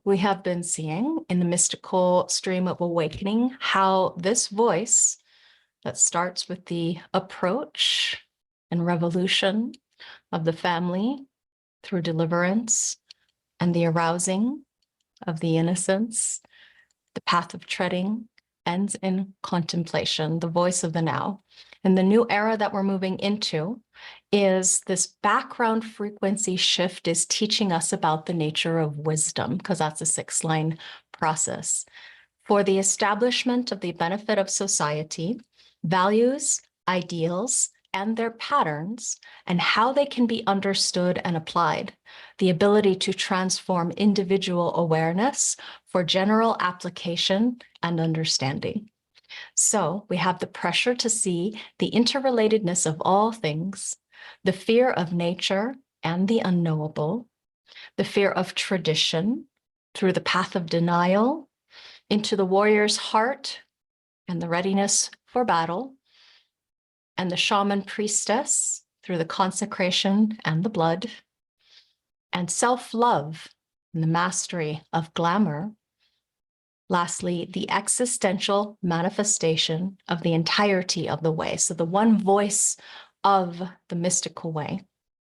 we have been seeing in the mystical stream of awakening how this voice that starts with the approach and revolution of the family through deliverance and the arousing of the innocence, the path of treading ends in contemplation, the voice of the now. And the new era that we're moving into is this background frequency shift is teaching us about the nature of wisdom, because that's a 6-line process. For the establishment of the benefit of society, values, ideals, and their patterns, and how they can be understood and applied, the ability to transform individual awareness for general application and understanding. So we have the pressure to see the interrelatedness of all things, the fear of nature and the unknowable, the fear of tradition through the path of denial into the warrior's heart and the readiness for battle, and the shaman priestess through the consecration and the blood, and self-love and the mastery of glamour. Lastly, the existential manifestation of the entirety of the way. So the one voice of the mystical way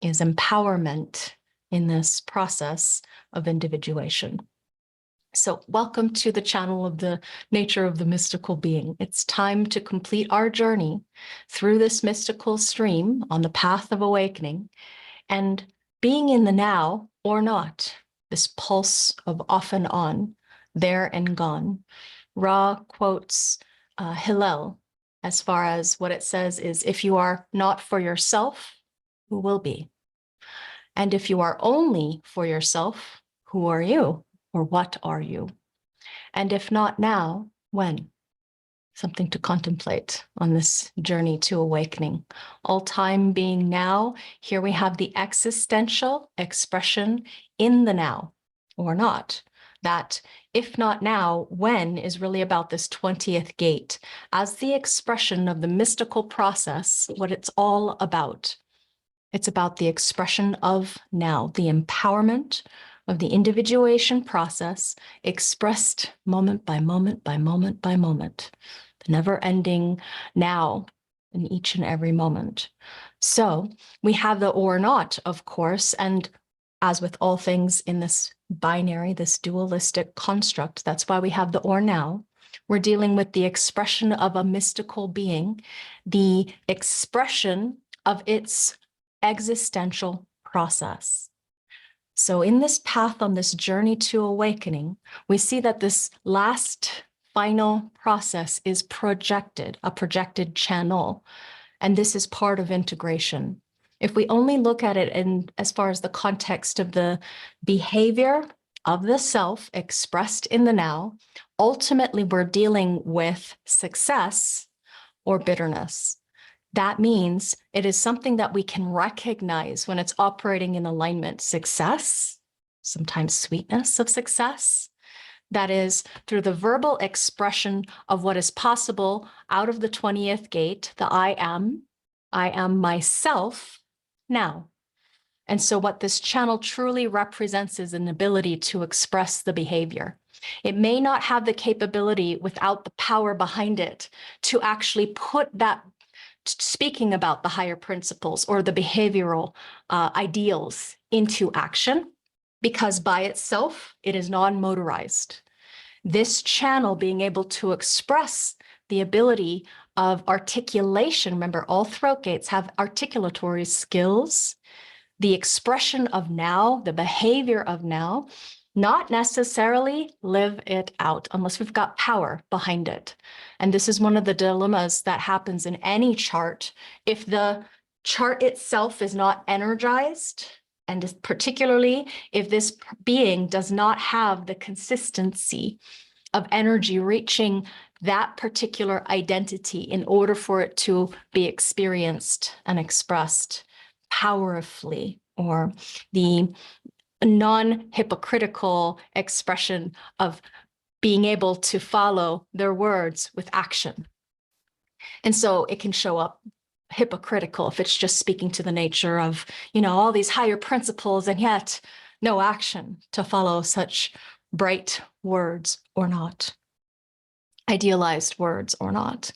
is empowerment in this process of individuation. So welcome to the channel of the nature of the mystical being. It's time to complete our journey through this mystical stream on the path of awakening and being in the now or not, this pulse of off and on, there and gone. Ra quotes Hillel as far as what it says is, if you are not for yourself, who will be? And if you are only for yourself, who are you? Or what are you? And if not now, when? Something to contemplate on this journey to awakening. All time being now, here we have the existential expression in the now, or not. That if not now, when is really about this 20th gate as the expression of the mystical process, what it's all about. It's about the expression of now, the empowerment of the individuation process expressed moment by moment by moment by moment, the never-ending now in each and every moment. So we have the or not, of course, and as with all things in this binary, this dualistic construct, that's why we have the or now. We're dealing with the expression of a mystical being, the expression of its existential process. So in this path, on this journey to awakening, we see that this last final process is projected, a projected channel, and this is part of integration. If we only look at it in as far as the context of the behavior of the self expressed in the now, ultimately we're dealing with success or bitterness. That means it is something that we can recognize when it's operating in alignment. Success, sometimes sweetness of success, that is through the verbal expression of what is possible out of the 20th gate, the I am myself now. And so what this channel truly represents is an ability to express the behavior. It may not have the capability without the power behind it to actually put that, speaking about the higher principles or the behavioral ideals into action, because by itself, it is non-motorized. This channel being able to express the ability of articulation, remember all throat gates have articulatory skills, the expression of now, the behavior of now, not necessarily live it out unless we've got power behind it. And this is one of the dilemmas that happens in any chart. If the chart itself is not energized, and particularly if this being does not have the consistency of energy reaching that particular identity in order for it to be experienced and expressed powerfully, or the non-hypocritical expression of being able to follow their words with action. And so it can show up hypocritical if it's just speaking to the nature of, all these higher principles and yet no action to follow such bright words or not, idealized words or not.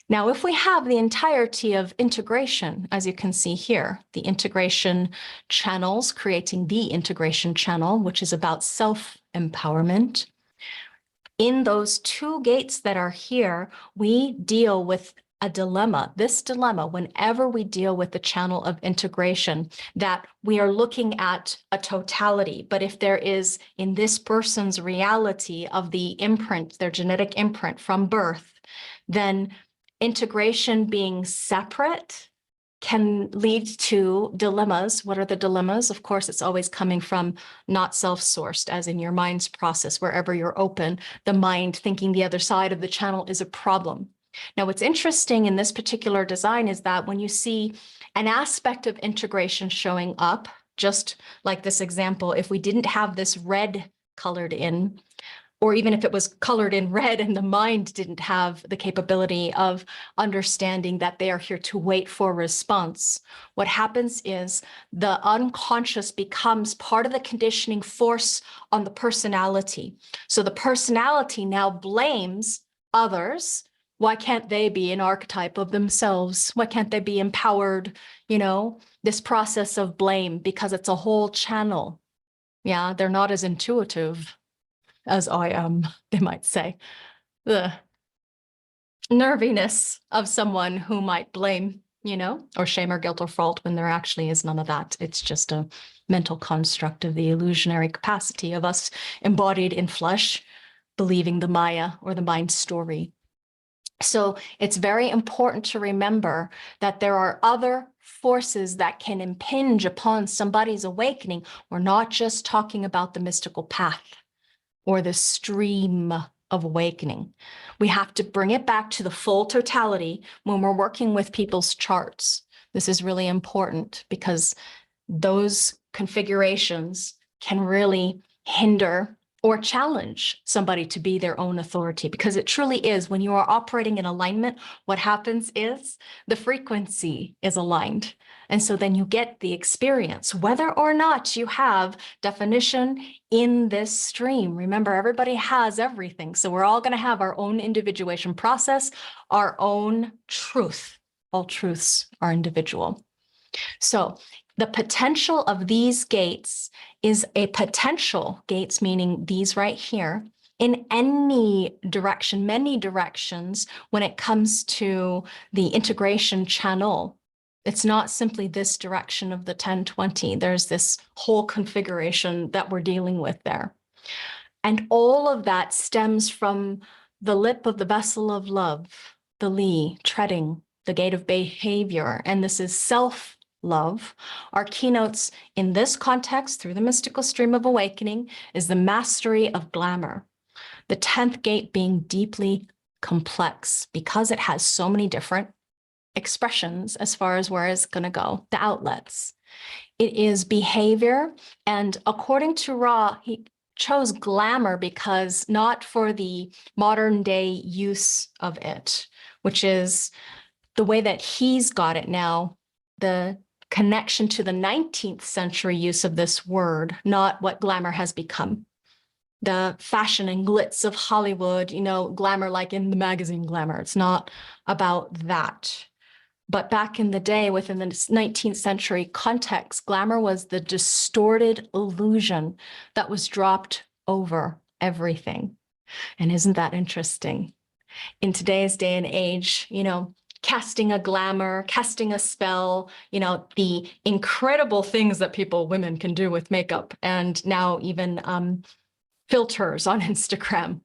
Now, if we have the entirety of integration, as you can see here, the integration channels, creating the integration channel, which is about self-empowerment, in those two gates that are here, we deal with a dilemma, this dilemma, whenever we deal with the channel of integration, that we are looking at a totality. But if there is, in this person's reality of the imprint, their genetic imprint from birth, then integration being separate can lead to dilemmas. What are the dilemmas? Of course, it's always coming from not self-sourced, as in your mind's process, wherever you're open, the mind thinking the other side of the channel is a problem. Now, what's interesting in this particular design is that when you see an aspect of integration showing up, just like this example, if we didn't have this red colored in, or even if it was colored in red and the mind didn't have the capability of understanding that they are here to wait for response, what happens is the unconscious becomes part of the conditioning force on the personality. So the personality now blames others. Why can't they be an archetype of themselves? Why can't they be empowered? You know, this process of blame, because it's a whole channel. Yeah, they're not as intuitive as I am, they might say. The nerviness of someone who might blame, you know, or shame or guilt or fault when there actually is none of that. It's just a mental construct of the illusionary capacity of us embodied in flesh, believing the Maya or the mind story. So it's very important to remember that there are other forces that can impinge upon somebody's awakening. We're not just talking about the mystical path or the stream of awakening. We have to bring it back to the full totality when we're working with people's charts. This is really important because those configurations can really hinder or challenge somebody to be their own authority, because it truly is, when you are operating in alignment, what happens is the frequency is aligned. And so then you get the experience, whether or not you have definition in this stream. Remember, everybody has everything. So we're all going to have our own individuation process, our own truth. All truths are individual. So the potential of these gates is a potential, gates meaning these right here, in any direction, many directions when it comes to the integration channel. It's not simply this direction of the 1020. There's this whole configuration that we're dealing with there. And all of that stems from the lip of the vessel of love, the Li, treading, the gate of behavior. And this is self-love. Our keynotes in this context, through the mystical stream of awakening, is the mastery of glamour. The 10th gate being deeply complex because it has so many different expressions as far as where it's going to go, the outlets. It is behavior. And according to Ra, he chose glamour because not for the modern day use of it, which is the way that he's got it now, the connection to the 19th century use of this word, not what glamour has become. The fashion and glitz of Hollywood, you know, glamour like in the magazine Glamour. It's not about that. But back in the day, within the 19th century context, glamour was the distorted illusion that was dropped over everything. And isn't that interesting? In today's day and age, you know, casting a glamour, casting a spell, you know, the incredible things that women can do with makeup, and now even filters on Instagram,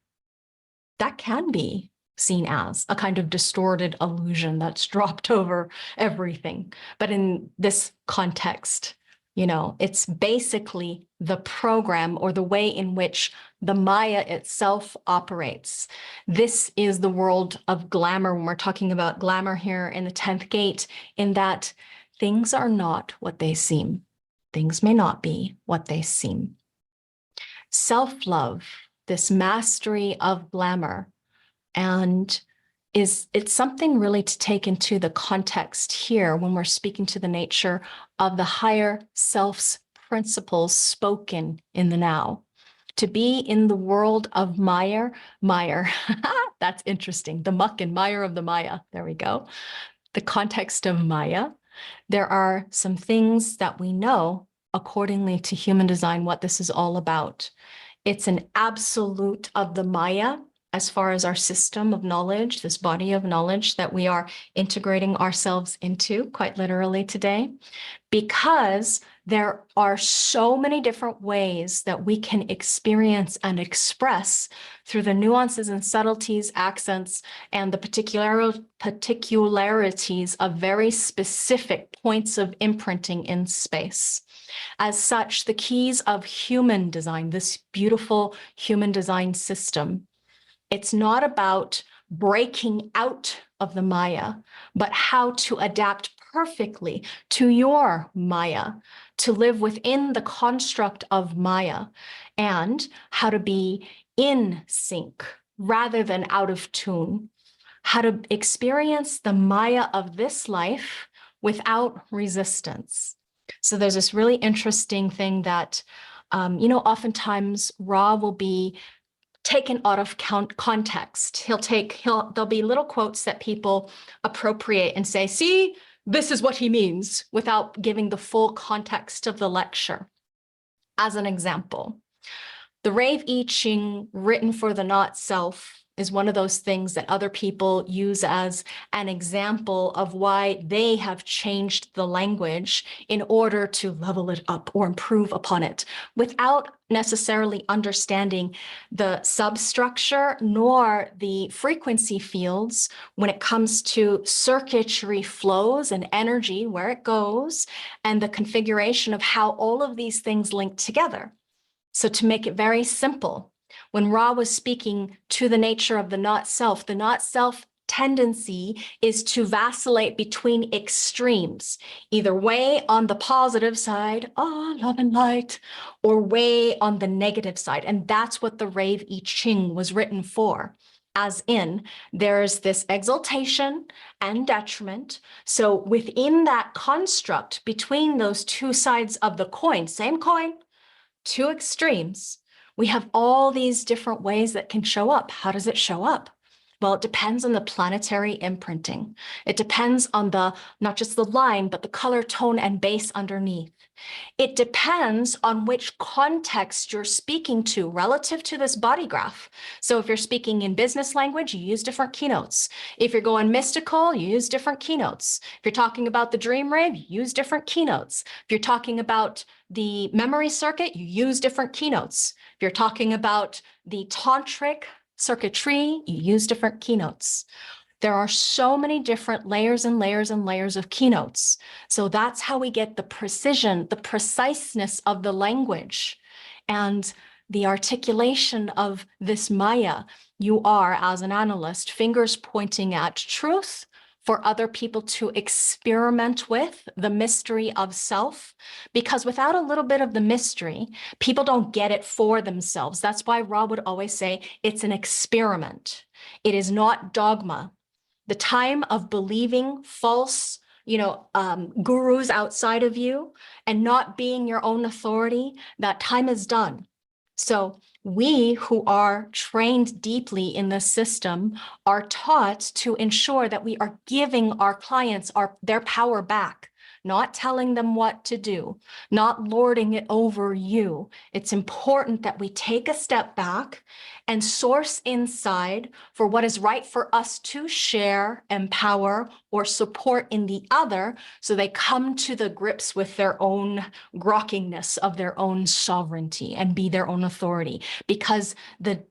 that can be seen as a kind of distorted illusion that's dropped over everything. But in this context, you know, it's basically the program or the way in which the Maya itself operates. This is the world of glamour when we're talking about glamour here in the 10th gate, in that things are not what they seem. Things may not be what they seem. Self-love, this mastery of glamour, and it's something really to take into the context here when we're speaking to the nature of the higher self's principles spoken in the now. To be in the world of Mire. That's interesting. The muck and mire of the Maya. There we go. The context of Maya. There are some things that we know accordingly to human design, what this is all about. It's an absolute of the Maya as far as our system of knowledge, this body of knowledge that we are integrating ourselves into quite literally today, because there are so many different ways that we can experience and express through the nuances and subtleties, accents, and the particularities of very specific points of imprinting in space. As such, the keys of human design, this beautiful human design system, it's not about breaking out of the Maya, but how to adapt perfectly to your Maya, to live within the construct of Maya, and how to be in sync rather than out of tune, how to experience the Maya of this life without resistance. So there's this really interesting thing that, oftentimes Ra will be taken out of context. There'll be little quotes that people appropriate and say, see, this is what he means, without giving the full context of the lecture. As an example, the Rave I Ching written for the not self is one of those things that other people use as an example of why they have changed the language in order to level it up or improve upon it, without necessarily understanding the substructure nor the frequency fields when it comes to circuitry flows and energy, where it goes, and the configuration of how all of these things link together. So to make it very simple, when Ra was speaking to the nature of the not self tendency is to vacillate between extremes, either way on the positive side, love and light, or way on the negative side. And that's what the Rave I Ching was written for. As in, there's this exaltation and detriment. So within that construct, between those two sides of the coin, same coin, two extremes, we have all these different ways that can show up. How does it show up? Well, it depends on the planetary imprinting. It depends on not just the line, but the color, tone, and base underneath. It depends on which context you're speaking to relative to this body graph. So if you're speaking in business language, you use different keynotes. If you're going mystical, you use different keynotes. If you're talking about the dream rave, you use different keynotes. If you're talking about the memory circuit, you use different keynotes. If you're talking about the tantric circuitry, you use different keynotes. There are so many different layers and layers and layers of keynotes. So that's how we get the precision, the preciseness of the language and the articulation of this Maya. You are, as an analyst, fingers pointing at truth for other people to experiment with, the mystery of self, because without a little bit of the mystery, people don't get it for themselves. That's why Ra would always say it's an experiment. It is not dogma. The time of believing false, gurus outside of you and not being your own authority, that time is done. So we who are trained deeply in this system are taught to ensure that we are giving our clients their power back, not telling them what to do, not lording it over you. It's important that we take a step back and source inside for what is right for us to share, empower, or support in the other, so they come to the grips with their own grokkingness of their own sovereignty and be their own authority. Because the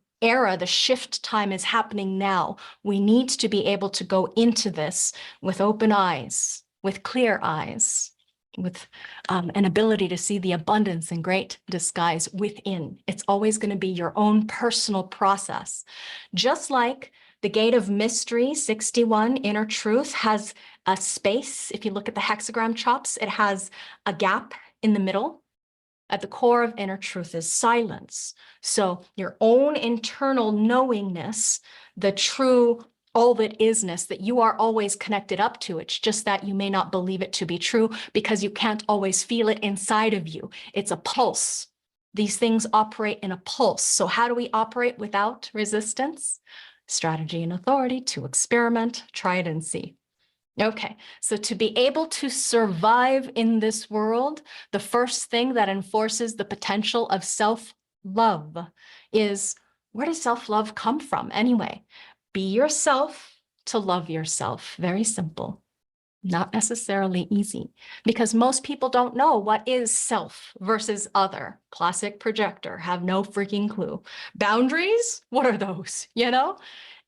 shift time is happening now. We need to be able to go into this with open eyes, with clear eyes, with an ability to see the abundance and great disguise within. It's always going to be your own personal process. Just like the gate of mystery, 61, inner truth, has a space. If you look at the hexagram chops, it has a gap in the middle. At the core of inner truth is silence. So your own internal knowingness, the true all that isnness that you are always connected up to. It's just that you may not believe it to be true because you can't always feel it inside of you. It's a pulse. These things operate in a pulse. So how do we operate without resistance? Strategy and authority, to experiment, try it and see. Okay, so to be able to survive in this world, the first thing that enforces the potential of self-love is, where does self-love come from anyway? Be yourself to love yourself. Very simple. Not necessarily easy, because most people don't know what is self versus other. Classic projector, have no freaking clue. Boundaries? What are those? You know?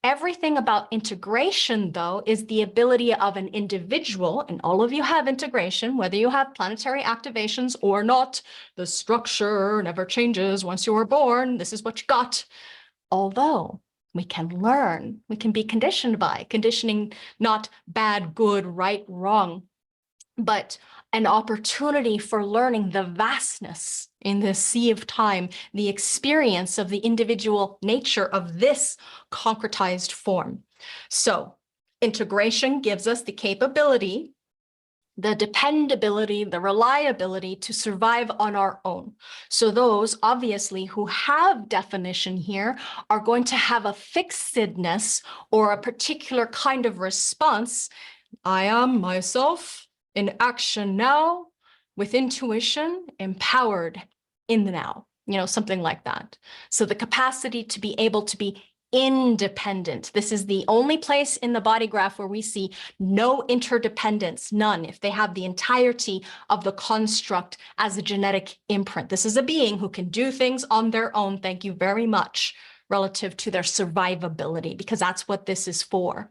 Everything about integration, though, is the ability of an individual, and all of you have integration, whether you have planetary activations or not. The structure never changes once you were born. This is what you got. Although we can learn, we can be conditioned by conditioning, not bad, good, right, wrong, but an opportunity for learning the vastness in the sea of time, the experience of the individual nature of this concretized form. So integration gives us the capability, the dependability, the reliability to survive on our own. So those obviously who have definition here are going to have a fixedness or a particular kind of response. I am myself in action now, with intuition, empowered in the now, something like that. So the capacity to be able to be independent. This is the only place in the body graph where we see no interdependence, none, if they have the entirety of the construct as a genetic imprint. This is a being who can do things on their own, thank you very much, relative to their survivability, because that's what this is for.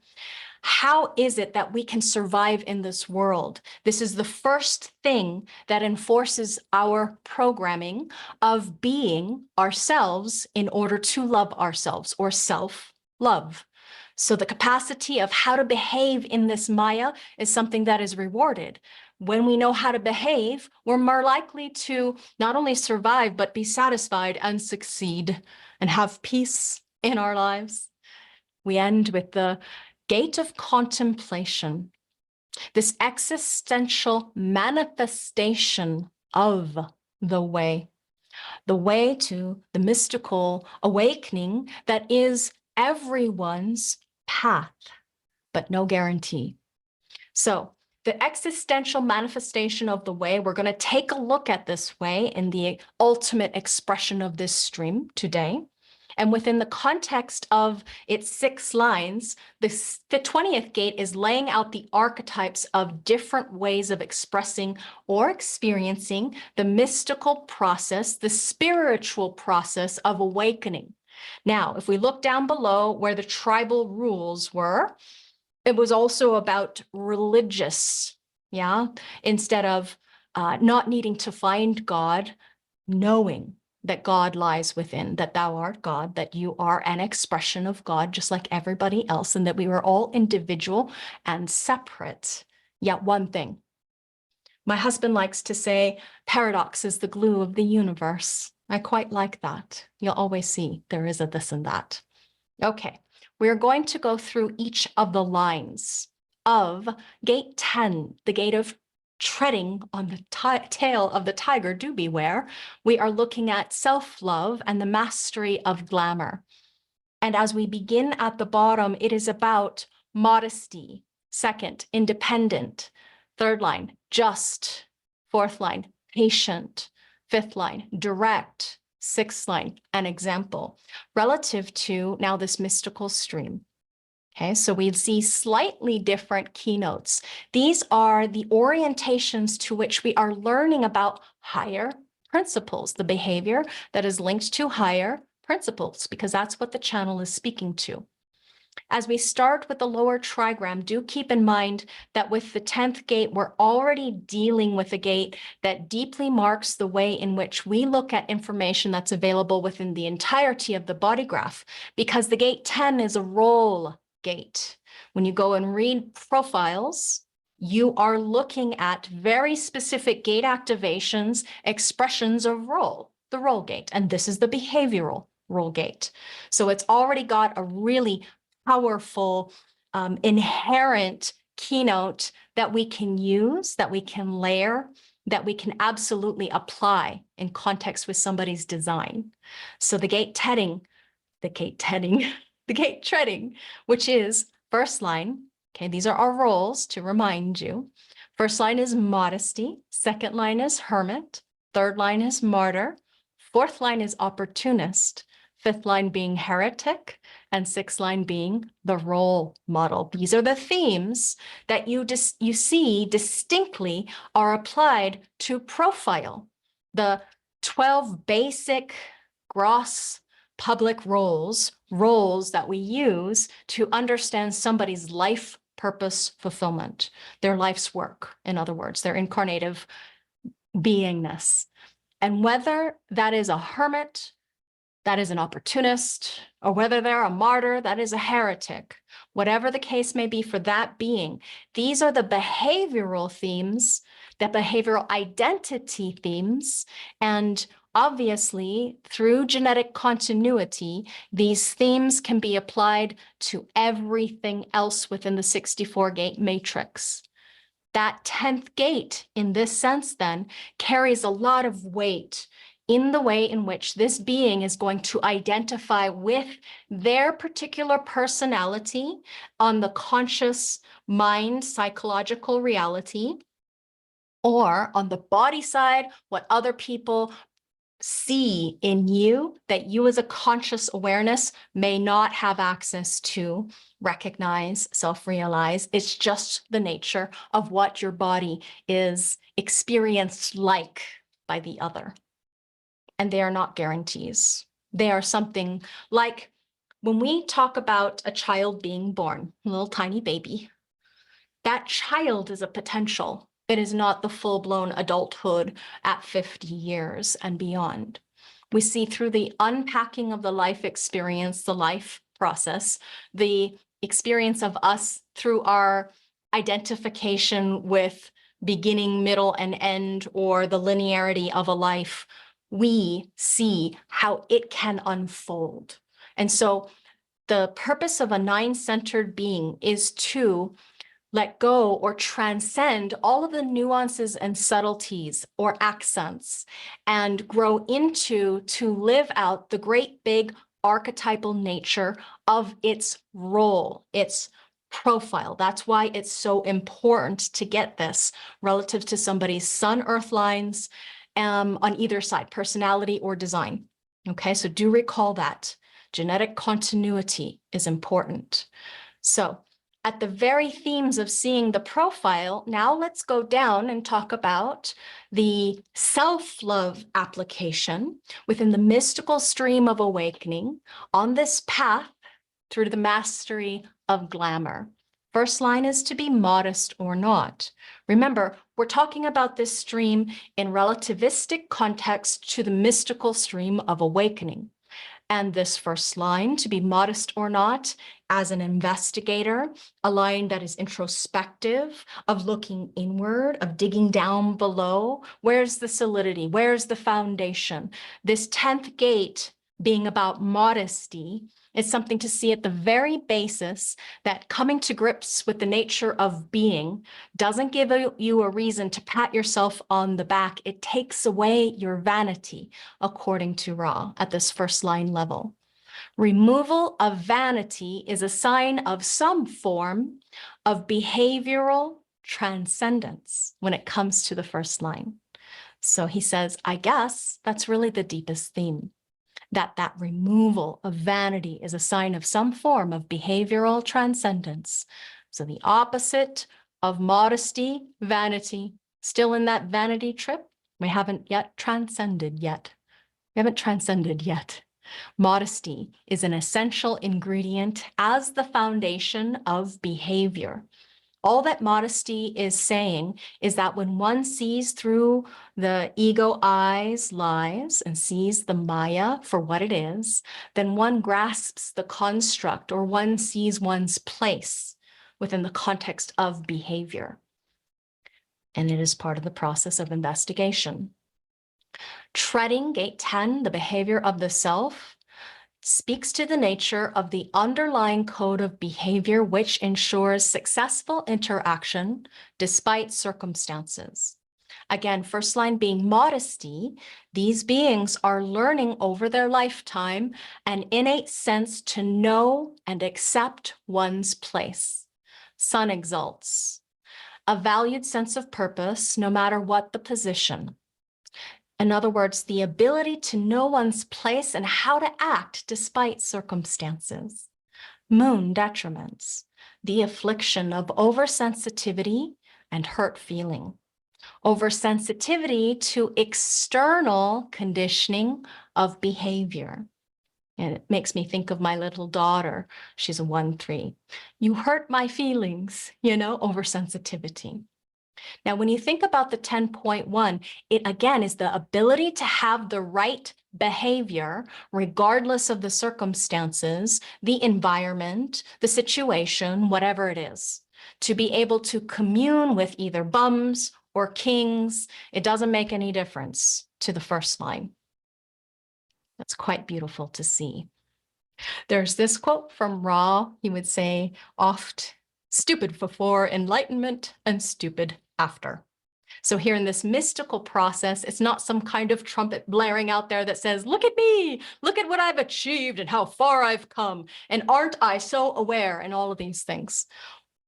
How is it that we can survive in this world? This is the first thing that enforces our programming of being ourselves in order to love ourselves, or self-love. So the capacity of how to behave in this Maya is something that is rewarded. When we know how to behave, we're more likely to not only survive, but be satisfied and succeed and have peace in our lives. We end with the gate of contemplation, this existential manifestation of the way to the mystical awakening that is everyone's path, but no guarantee. So the existential manifestation of the way, we're going to take a look at this way in the ultimate expression of this stream today. And within the context of its 6 lines, the 20th gate is laying out the archetypes of different ways of expressing or experiencing the mystical process, the spiritual process of awakening. Now, if we look down below where the tribal rules were, it was also about religious, instead of not needing to find God, knowing that God lies within, that thou art God, that you are an expression of God, just like everybody else, and that we were all individual and separate, yet one thing. My husband likes to say, paradox is the glue of the universe. I quite like that. You'll always see there is a this and that. Okay, we're going to go through each of the lines of gate 10, the gate of treading on the tail of the tiger, do beware. We are looking at self-love and the mastery of glamour. And as we begin at the bottom, it is about modesty. Second, independent. Third line, just. Fourth line, patient. Fifth line, direct. Sixth line, an example. Relative to now this mystical stream. Okay, so we see slightly different keynotes. These are the orientations to which we are learning about higher principles, the behavior that is linked to higher principles, because that's what the channel is speaking to. As we start with the lower trigram, do keep in mind that with the 10th gate, we're already dealing with a gate that deeply marks the way in which we look at information that's available within the entirety of the body graph, because the gate 10 is a role gate. When you go and read profiles, you are looking at very specific gate activations, expressions of role, the role gate, and this is the behavioral role gate. So it's already got a really powerful, inherent keynote that we can use, that we can layer that we can absolutely apply in context with somebody's design. So the gate treading, which is first line. Okay, these are our roles to remind you. First line is modesty. Second line is hermit. Third line is martyr. Fourth line is opportunist. Fifth line being heretic. And sixth line being the role model. These are the themes that you see distinctly are applied to profile. The 12 basic gross public roles that we use to understand somebody's life purpose fulfillment, their life's work, in other words, their incarnative beingness. And whether that is a hermit, that is an opportunist, or whether they're a martyr, that is a heretic, whatever the case may be for that being, these are the behavioral themes, the behavioral identity themes, and obviously, through genetic continuity, these themes can be applied to everything else within the 64-gate matrix. That 10th gate, in this sense, then, carries a lot of weight in the way in which this being is going to identify with their particular personality on the conscious mind psychological reality, or on the body side, what other people see in you that you as a conscious awareness may not have access to, recognize, self-realize. It's just the nature of what your body is experienced like by the other. And they are not guarantees. They are something like when we talk about a child being born, a little tiny baby, that child is a potential. It is not the full-blown adulthood at 50 years and beyond. We see through the unpacking of the life experience, the life process, the experience of us through our identification with beginning, middle, and end, or the linearity of a life, we see how it can unfold. And so the purpose of a nine-centered being is to let go or transcend all of the nuances and subtleties or accents and grow into, to live out the great big archetypal nature of its role, its profile. That's why it's so important to get this relative to somebody's sun earth lines on either side, personality or design. Okay, so do recall that genetic continuity is important. So at the very themes of seeing the profile, now let's go down and talk about the self-love application within the mystical stream of awakening on this path through the mastery of glamour. First line is to be modest or not. Remember, we're talking about this stream in relativistic context to the mystical stream of awakening. And this first line, to be modest or not, as an investigator, a line that is introspective, of looking inward, of digging down below. Where's the solidity? Where's the foundation? This 10th gate being about modesty is something to see at the very basis that coming to grips with the nature of being doesn't give you a reason to pat yourself on the back. It takes away your vanity, according to Ra, at this first line level. Removal of vanity is a sign of some form of behavioral transcendence when it comes to the first line. So he says, I guess that's really the deepest theme. That removal of vanity is a sign of some form of behavioral transcendence. So the opposite of modesty, vanity, still in that vanity trip, we haven't yet transcended yet. We haven't transcended yet. Modesty is an essential ingredient as the foundation of behavior. All that modesty is saying is that when one sees through the ego eyes lies and sees the Maya for what it is, then one grasps the construct, or one sees one's place within the context of behavior. And it is part of the process of investigation. Treading gate 10, the behavior of the self, speaks to the nature of the underlying code of behavior which ensures successful interaction despite circumstances. Again, first line being modesty. These beings are learning over their lifetime an innate sense to know and accept one's place. Sun exalts, a valued sense of purpose, no matter what the position. In other words, the ability to know one's place and how to act despite circumstances. Moon detriments, the affliction of oversensitivity and hurt feeling. Oversensitivity to external conditioning of behavior. And it makes me think of my little daughter. She's a 1-3. You hurt my feelings, oversensitivity. Now, when you think about the 10.1, it again is the ability to have the right behavior, regardless of the circumstances, the environment, the situation, whatever it is, to be able to commune with either bums or kings. It doesn't make any difference to the first line. That's quite beautiful to see. There's this quote from Ra. He would say, oft, stupid before enlightenment and stupid after. So here in this mystical process, it's not some kind of trumpet blaring out there that says, look at me, look at what I've achieved and how far I've come, and aren't I so aware, and all of these things.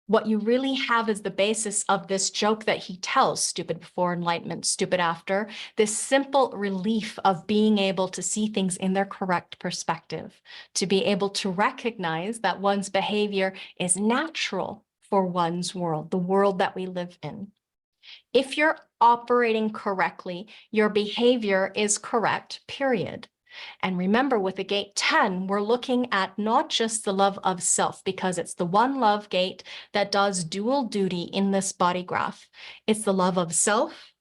What you really have is the basis of this joke that he tells, stupid before enlightenment, stupid after, this simple relief of being able to see things in their correct perspective, to be able to recognize that one's behavior is natural for one's world, the world that we live in. If you're operating correctly, your behavior is correct, period. And remember, with the gate 10, we're looking at not just the love of self, because it's the one love gate that does dual duty in this body graph. It's the love of self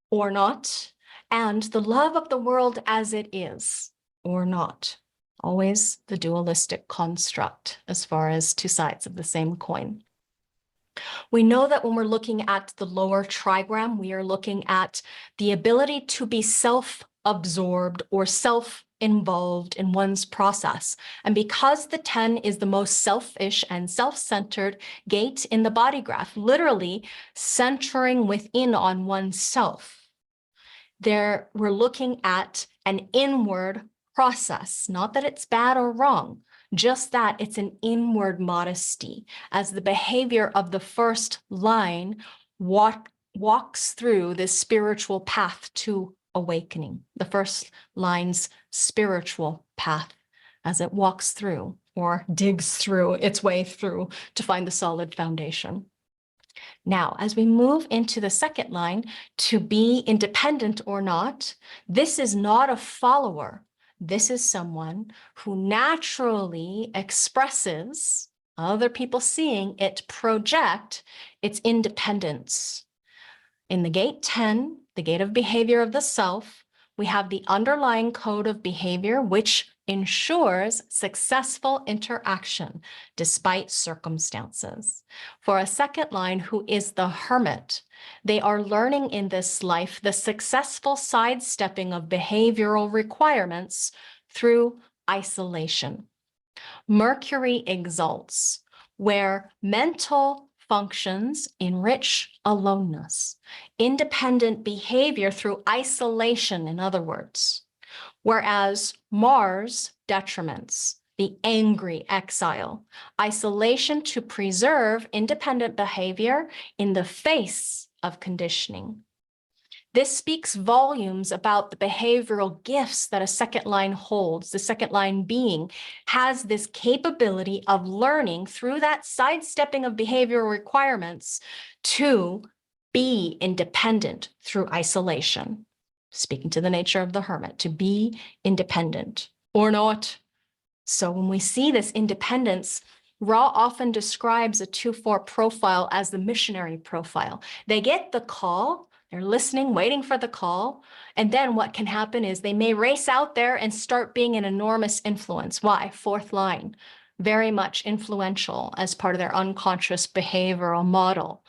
or not, and the love of the world as it is or not. Always the dualistic construct as far as two sides of the same coin. We know that when we're looking at the lower trigram, we are looking at the ability to be self-absorbed or self-involved in one's process. And because the 10 is the most selfish and self-centered gate in the body graph, literally centering within on oneself, we're looking at an inward process, not that it's bad or wrong, just that it's an inward modesty, as the behavior of the first line walks through this spiritual path to awakening, the first line's spiritual path as it walks through or digs through its way through to find the solid foundation. Now, as we move into the second line, to be independent or not, this is not a follower. This is someone who naturally expresses, other people seeing it project, its independence. In the gate 10, the gate of behavior of the self, we have the underlying code of behavior, which ensures successful interaction despite circumstances. For a second line, who is the hermit, they are learning in this life the successful sidestepping of behavioral requirements through isolation. Mercury exalts, where mental functions enrich aloneness, independent behavior through isolation, in other words. Whereas Mars detriments, the angry exile, isolation to preserve independent behavior in the face of conditioning. This speaks volumes about the behavioral gifts that a second line holds. The second line being has this capability of learning through that sidestepping of behavioral requirements to be independent through isolation. Speaking to the nature of the hermit, to be independent or not. So when we see this independence, Ra often describes a 2-4 profile as the missionary profile. They get the call, they're listening, waiting for the call, and then what can happen is they may race out there and start being an enormous influence. Why? Fourth line, very much influential as part of their unconscious behavioral model.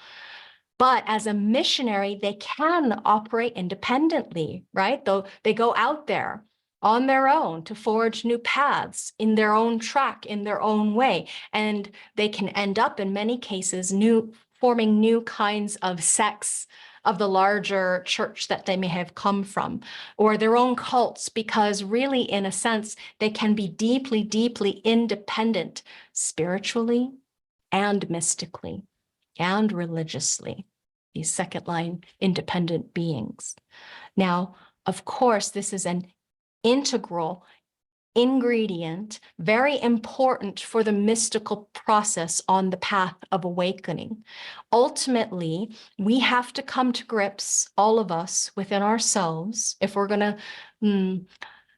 But as a missionary, they can operate independently, right? Though they go out there on their own to forge new paths in their own track, in their own way. And they can end up in many cases forming new kinds of sects, of the larger church that they may have come from, or their own cults, because really, in a sense, they can be deeply, deeply independent spiritually and mystically and religiously, these second line independent beings. Now, of course, this is an integral ingredient, very important for the mystical process on the path of awakening. Ultimately, we have to come to grips, all of us, within ourselves, if we're going to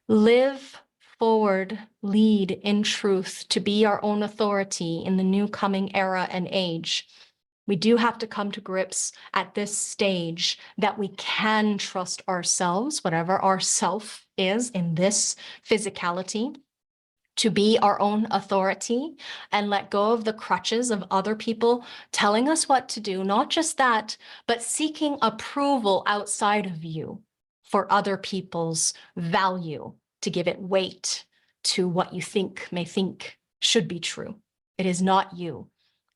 live forward, lead in truth, to be our own authority in the new coming era and age. We do have to come to grips at this stage that we can trust ourselves, whatever our self is in this physicality, to be our own authority and let go of the crutches of other people telling us what to do. Not just that, but seeking approval outside of you for other people's value, to give it weight to what you may think should be true. It is not you.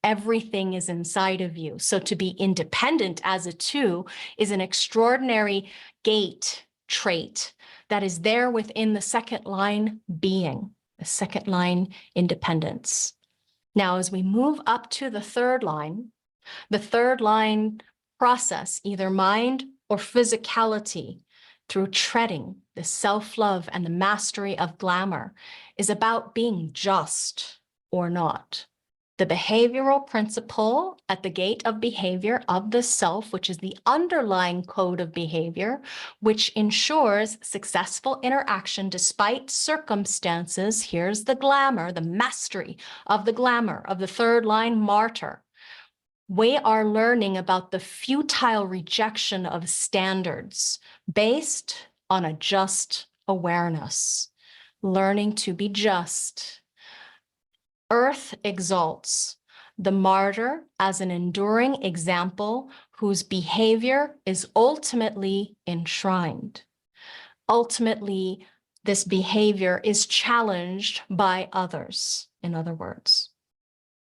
Everything is inside of you. So to be independent as a two is an extraordinary gate trait that is there within the second line being, the second line independence. Now, as we move up to the third line process, either mind or physicality, through treading, the self-love and the mastery of glamour, is about being just or not. The behavioral principle at the gate of behavior of the self, which is the underlying code of behavior, which ensures successful interaction despite circumstances. Here's the glamour, the mastery of the glamour of the third line martyr. We are learning about the futile rejection of standards based on a just awareness, learning to be just. Earth exalts the martyr as an enduring example whose behavior is ultimately enshrined. Ultimately, this behavior is challenged by others, in other words.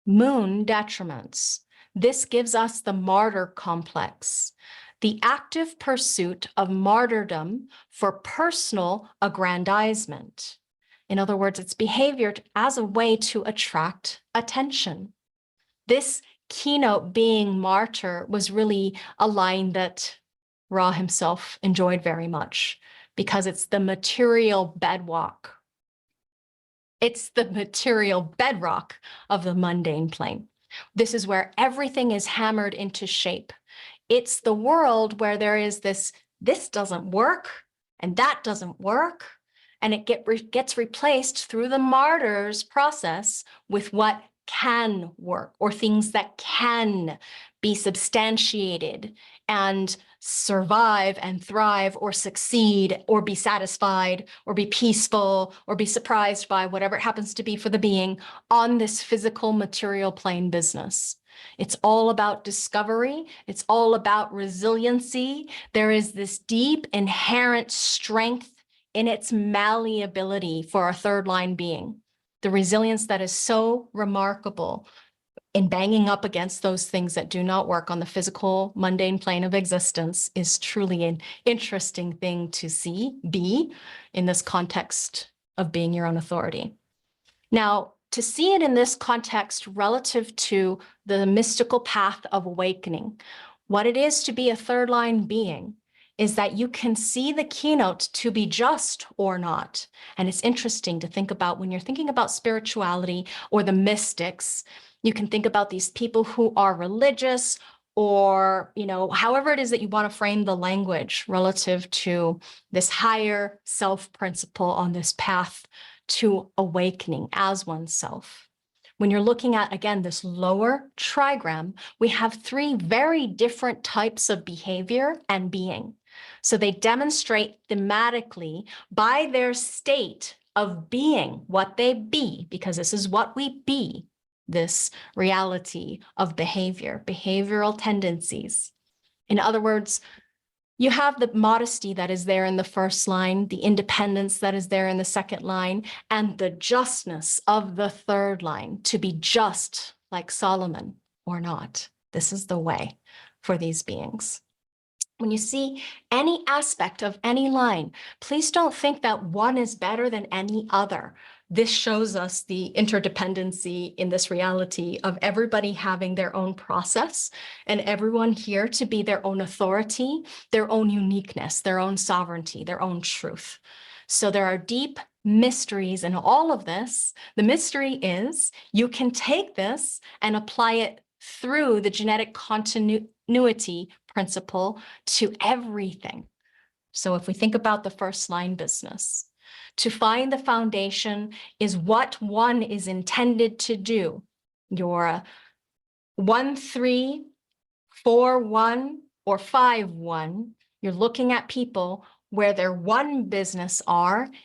Moon detriments. This gives us the martyr complex, the active pursuit of martyrdom for personal aggrandizement. In other words, it's behavior as a way to attract attention. This keynote being martyr was really a line that Ra himself enjoyed very much because it's the material bedrock. It's the material bedrock of the mundane plane. This is where everything is hammered into shape. It's the world where there is this doesn't work and that doesn't work. And it gets replaced through the martyr's process with what can work, or things that can be substantiated and survive and thrive or succeed or be satisfied or be peaceful or be surprised by whatever it happens to be for the being on this physical material plane business. It's all about discovery. It's all about resiliency. There is this deep inherent strength in its malleability for our third line being, the resilience that is so remarkable in banging up against those things that do not work on the physical, mundane plane of existence is truly an interesting thing to be in this context of being your own authority. Now, to see it in this context relative to the mystical path of awakening, what it is to be a third line being is that you can see the keynote to be just or not. And it's interesting to think about when you're thinking about spirituality or the mystics, you can think about these people who are religious or, however it is that you want to frame the language relative to this higher self principle on this path to awakening as oneself. When you're looking at, again, this lower trigram, we have three very different types of behavior and being. So they demonstrate thematically by their state of being what they be, because this is what we be, this reality of behavior, behavioral tendencies. In other words, you have the modesty that is there in the first line, the independence that is there in the second line, and the justness of the third line, to be just like Solomon or not. This is the way for these beings. When you see any aspect of any line, please don't think that one is better than any other. This shows us the interdependency in this reality of everybody having their own process and everyone here to be their own authority, their own uniqueness, their own sovereignty, their own truth. So there are deep mysteries in all of this. The mystery is you can take this and apply it through the genetic continuity principle to everything. So if we think about the first line business, to find the foundation is what one is intended to do. Your 1-3, 4-1, or 5-1, you're looking at people where their one business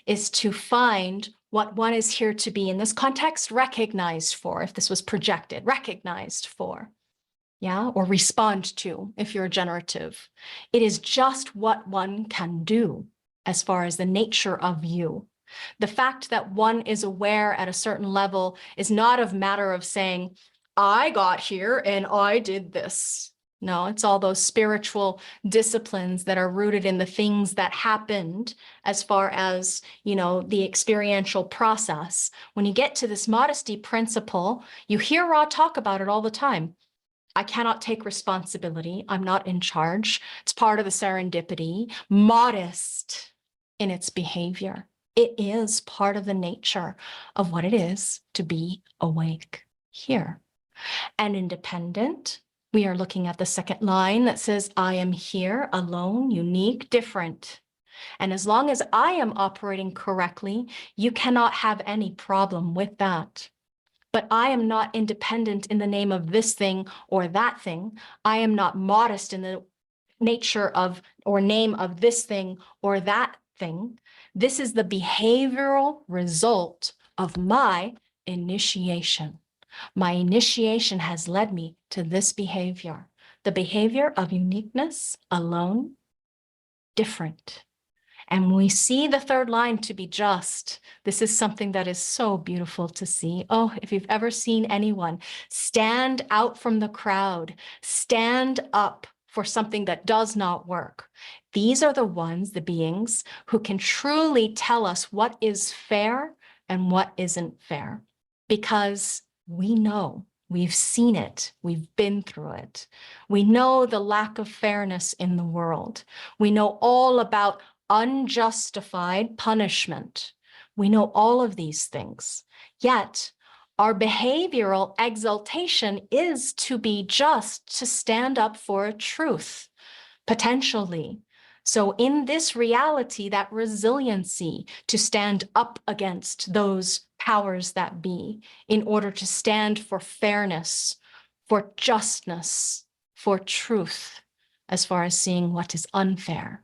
is to find what one is here to be in this context recognized for, if this was projected, recognized for. Yeah, or respond to if you're generative. It is just what one can do as far as the nature of you. The fact that one is aware at a certain level is not a matter of saying, I got here and I did this. No, it's all those spiritual disciplines that are rooted in the things that happened as far as, the experiential process. When you get to this modesty principle, you hear Ra talk about it all the time. I cannot take responsibility. I'm not in charge. It's part of the serendipity, modest in its behavior. It is part of the nature of what it is to be awake here. And independent, we are looking at the second line that says, I am here, alone, unique, different. And as long as I am operating correctly, you cannot have any problem with that. But I am not independent in the name of this thing or that thing. I am not modest in the nature of or name of this thing or that thing. This is the behavioral result of my initiation. My initiation has led me to this behavior, the behavior of uniqueness, alone, different. And when we see the third line to be just, this is something that is so beautiful to see. Oh, if you've ever seen anyone stand out from the crowd, stand up for something that does not work, these are the ones, the beings, who can truly tell us what is fair and what isn't fair. Because we know, we've seen it, we've been through it. We know the lack of fairness in the world. We know all about unjustified punishment. We know all of these things. Yet, our behavioral exaltation is to be just, to stand up for a truth, potentially. So in this reality, that resiliency to stand up against those powers that be in order to stand for fairness, for justness, for truth, as far as seeing what is unfair.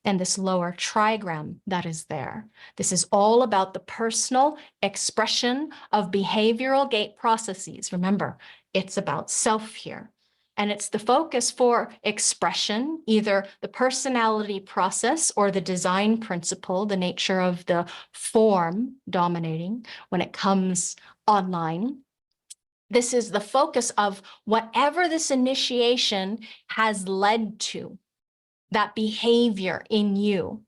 And this lower trigram that is there. This is all about the personal expression of behavioral gate processes. Remember, it's about self here. And it's the focus for expression, either the personality process or the design principle, the nature of the form dominating when it comes online. This is the focus of whatever this initiation has led to, that behavior in you.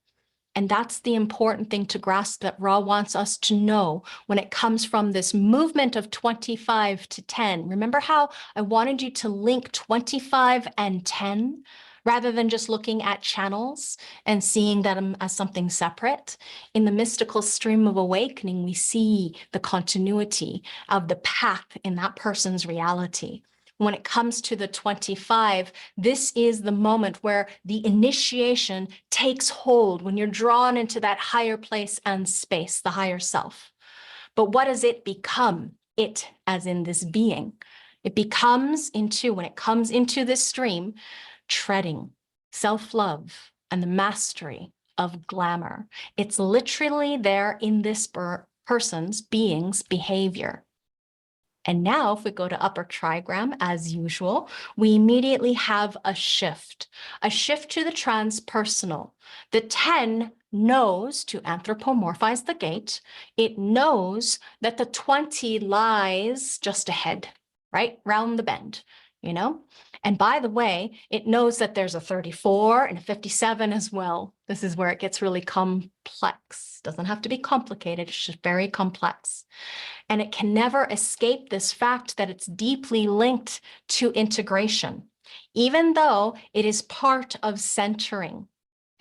And that's the important thing to grasp, that Ra wants us to know when it comes from this movement of 25 to 10. Remember how I wanted you to link 25 and 10 rather than just looking at channels and seeing them as something separate? In the mystical stream of awakening, we see the continuity of the path in that person's reality. When it comes to the 25, this is the moment where the initiation takes hold, when you're drawn into that higher place and space, the higher self. But what does it become? It, as in this being. It becomes into, when it comes into this stream, treading, self-love, and the mastery of glamour. It's literally there in this person's, being's behavior. And now if we go to upper trigram, as usual, we immediately have a shift to the transpersonal. The 10 knows, to anthropomorphize the gate, it knows that the 20 lies just ahead, right? Round the bend. you know? And by the way, it knows that there's a 34 and a 57 as well. This is where it gets really complex. Doesn't have to be complicated, it's just very complex. And it can never escape this fact that it's deeply linked to integration, even though it is part of centering.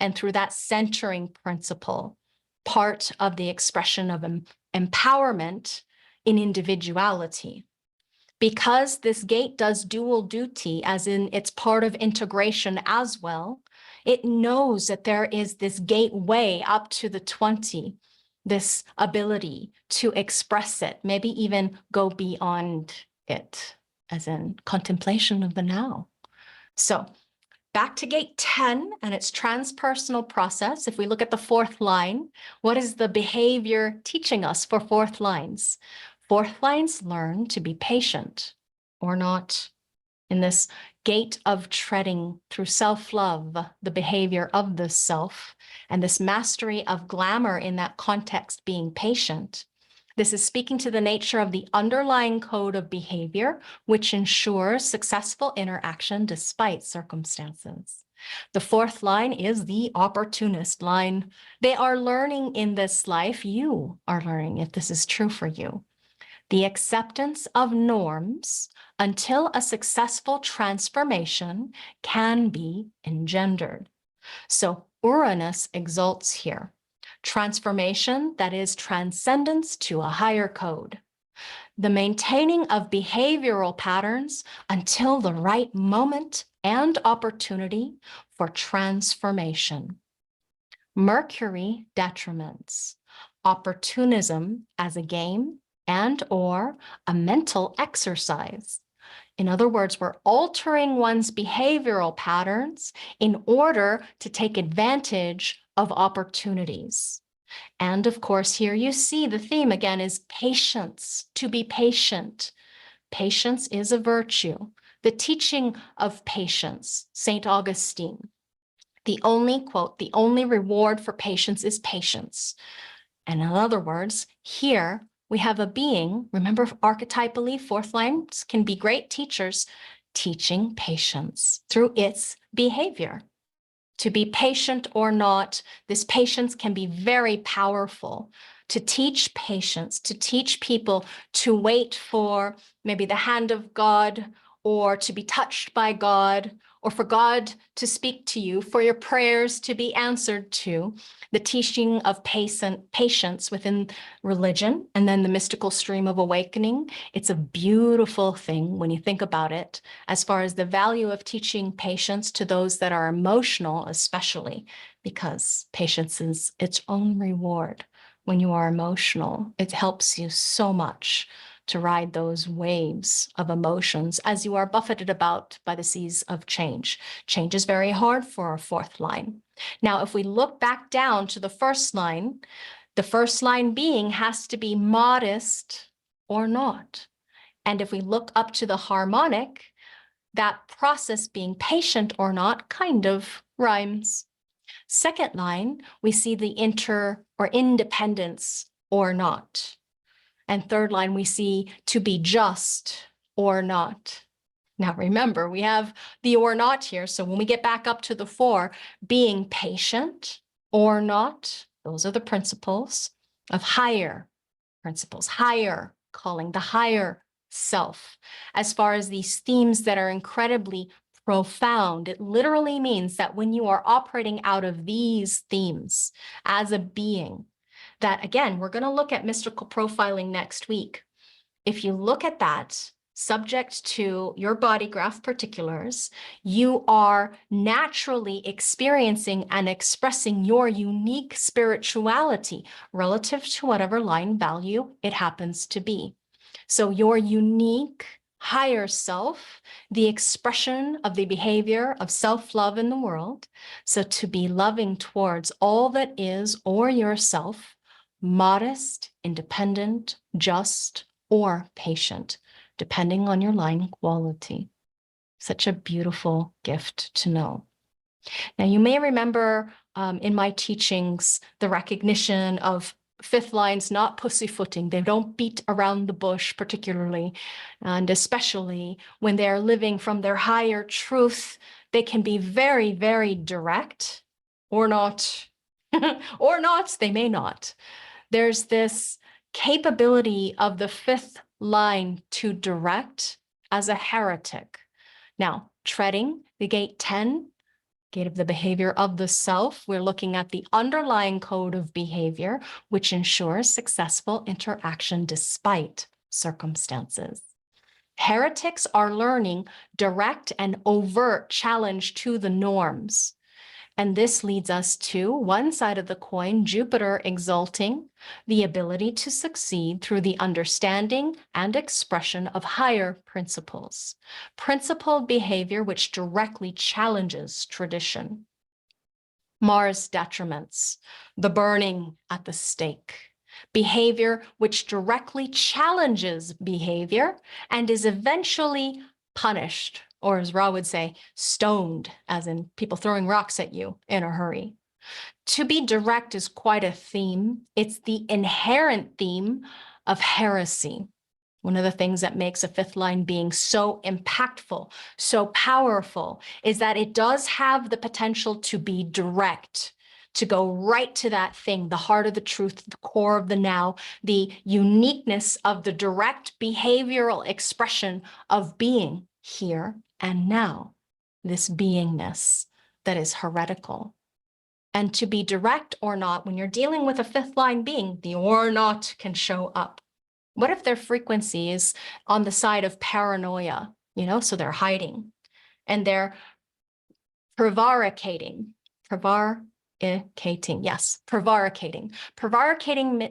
And through that centering principle, part of the expression of empowerment in individuality. Because this gate does dual duty, as in it's part of integration as well, it knows that there is this gateway up to the 20, this ability to express it, maybe even go beyond it, as in contemplation of the now. So back to gate 10 and its transpersonal process. If we look at the fourth line, what is the behavior teaching us for fourth lines? Fourth lines learn to be patient or not. In this gate of treading through self-love, the behavior of the self, and this mastery of glamour in that context being patient. This is speaking to the nature of the underlying code of behavior, which ensures successful interaction despite circumstances. The fourth line is the opportunist line. They are learning in this life. You are learning if this is true for you. The acceptance of norms until a successful transformation can be engendered. So Uranus exalts here. Transformation, that is transcendence to a higher code. The maintaining of behavioral patterns until the right moment and opportunity for transformation. Mercury detriments. Opportunism as a game and or a mental exercise. In other words, we're altering one's behavioral patterns in order to take advantage of opportunities. And of course, here you see the theme again is patience, to be patient. Patience is a virtue. The teaching of patience, St. Augustine. The only, quote, the only reward for patience is patience. And in other words, here we have a being, remember archetypally, fourth lines can be great teachers, teaching patience through its behavior. To be patient or not, this patience can be very powerful. To teach patience, to teach people to wait for maybe the hand of God, or to be touched by God, or for God to speak to you, for your prayers to be answered to, the teaching of patience within religion, and then the mystical stream of awakening. It's a beautiful thing when you think about it, as far as the value of teaching patience to those that are emotional, especially, because patience is its own reward. When you are emotional, it helps you so much to ride those waves of emotions as you are buffeted about by the seas of change. Change is very hard for our fourth line. Now, if we look back down to the first line, the first line being has to be modest or not. And if we look up to the harmonic, that process being patient or not kind of rhymes. Second line, we see the inter or independence or not. And third line, we see to be just or not. Now, remember, we have the or not here. So when we get back up to the 4, being patient or not, those are the principles of higher principles, higher calling, the higher self. As far as these themes that are incredibly profound, it literally means that when you are operating out of these themes as a being, that again, we're going to look at mystical profiling next week. If you look at that, subject to your body graph particulars, you are naturally experiencing and expressing your unique spirituality relative to whatever line value it happens to be. So your unique higher self, the expression of the behavior of self-love in the world. So to be loving towards all that is or yourself, modest, independent, just, or patient, depending on your line quality. Such a beautiful gift to know. Now, you may remember in my teachings, the recognition of fifth line's not pussyfooting. They don't beat around the bush particularly, and especially when they're living from their higher truth, they can be very, very direct or not, or not, they may not. There's this capability of the fifth line to direct as a heretic. Now, treading the gate 10, gate of the behavior of the self, we're looking at the underlying code of behavior, which ensures successful interaction despite circumstances. Heretics are learning direct and overt challenge to the norms. And this leads us to one side of the coin, Jupiter exalting the ability to succeed through the understanding and expression of higher principles, principled behavior which directly challenges tradition. Mars detriments, the burning at the stake, behavior which directly challenges behavior and is eventually punished, or as Ra would say, stoned, as in people throwing rocks at you in a hurry. To be direct is quite a theme. It's the inherent theme of heresy. One of the things that makes a fifth line being so impactful, so powerful, is that it does have the potential to be direct, to go right to that thing, the heart of the truth, the core of the now, the uniqueness of the direct behavioral expression of being here and now, this beingness that is heretical. And to be direct or not, when you're dealing with a fifth line being, the or not can show up. What if their frequency is on the side of paranoia, so they're hiding and they're prevaricating. Prevaricating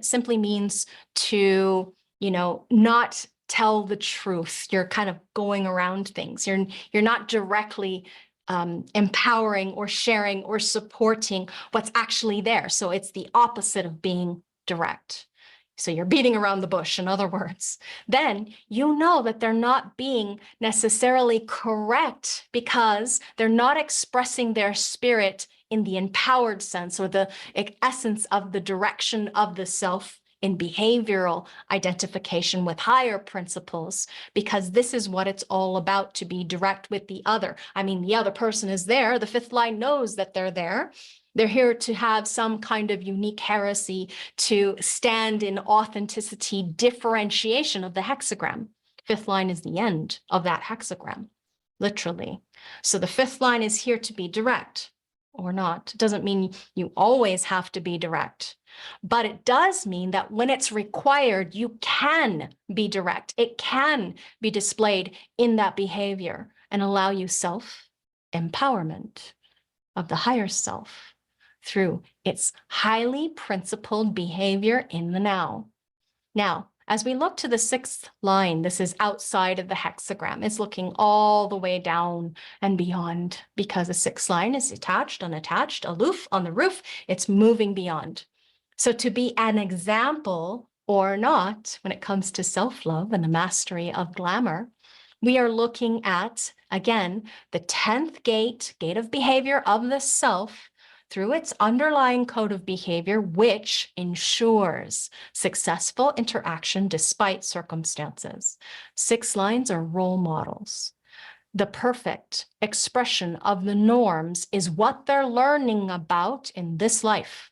simply means to, not tell the truth. You're kind of going around things. You're not directly empowering or sharing or supporting what's actually there. So it's the opposite of being direct. So you're beating around the bush, in other words. Then you know that they're not being necessarily correct because they're not expressing their spirit in the empowered sense or the essence of the direction of the self in behavioral identification with higher principles, because this is what it's all about, to be direct with the other. I mean, the other person is there. The fifth line knows that they're there. They're here to have some kind of unique heresy, to stand in authenticity, differentiation of the hexagram. Fifth line is the end of that hexagram, literally. So the fifth line is here to be direct or not. It doesn't mean you always have to be direct, but it does mean that when it's required, you can be direct. It can be displayed in that behavior and allow you self-empowerment of the higher self through its highly principled behavior in the now. Now, as we look to the sixth line, this is outside of the hexagram. It's looking all the way down and beyond, because the sixth line is attached, unattached, aloof, on the roof. It's moving beyond. So to be an example or not, when it comes to self-love and the mastery of glamour, we are looking at, again, the 10th gate of behavior of the self, through its underlying code of behavior, which ensures successful interaction despite circumstances. 6 lines are role models. The perfect expression of the norms is what they're learning about in this life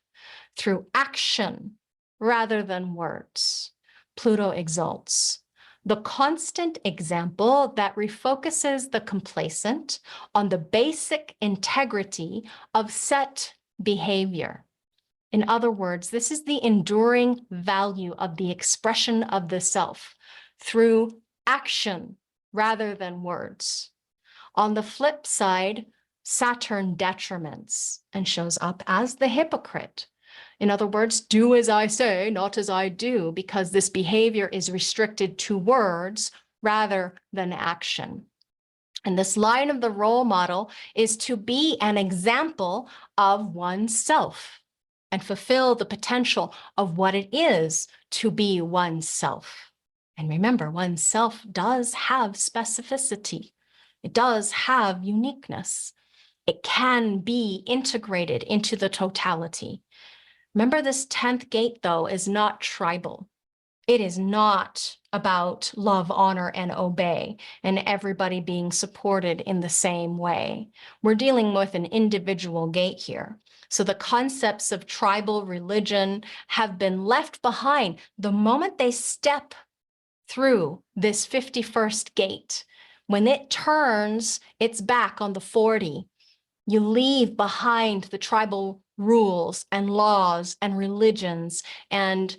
through action rather than words. Pluto exalts. The constant example that refocuses the complacent on the basic integrity of set behavior. In other words, this is the enduring value of the expression of the self through action rather than words. On the flip side, Saturn detriments and shows up as the hypocrite. In other words, do as I say, not as I do, because this behavior is restricted to words rather than action. And this line of the role model is to be an example of oneself and fulfill the potential of what it is to be oneself. And remember, oneself does have specificity. It does have uniqueness. It can be integrated into the totality. Remember, this 10th gate, though, is not tribal. It is not about love, honor, and obey, and everybody being supported in the same way. We're dealing with an individual gate here. So the concepts of tribal religion have been left behind the moment they step through this 51st gate. When it turns its back on the 40, you leave behind the tribal rules and laws and religions and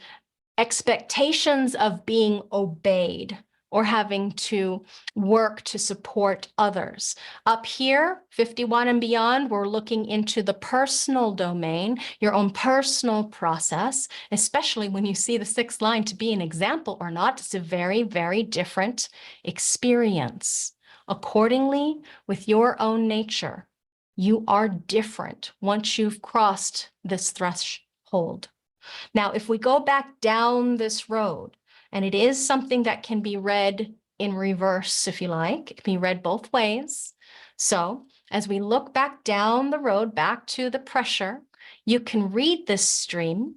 expectations of being obeyed or having to work to support others. Up here, 51 and beyond, we're looking into the personal domain, your own personal process, especially when you see the 6th line to be an example or not. It's a very, very different experience. Accordingly, with your own nature, you are different once you've crossed this threshold. Now, if we go back down this road, and it is something that can be read in reverse, if you like, it can be read both ways. So as we look back down the road, back to the pressure, you can read this stream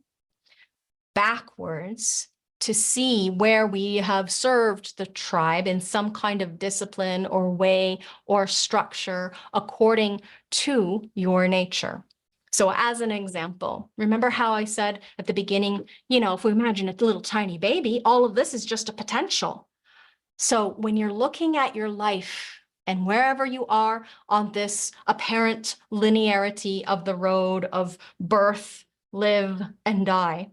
backwards to see where we have served the tribe in some kind of discipline or way or structure according to your nature. So as an example, remember how I said at the beginning, if we imagine a little tiny baby, all of this is just a potential. So when you're looking at your life and wherever you are on this apparent linearity of the road of birth, live, and die,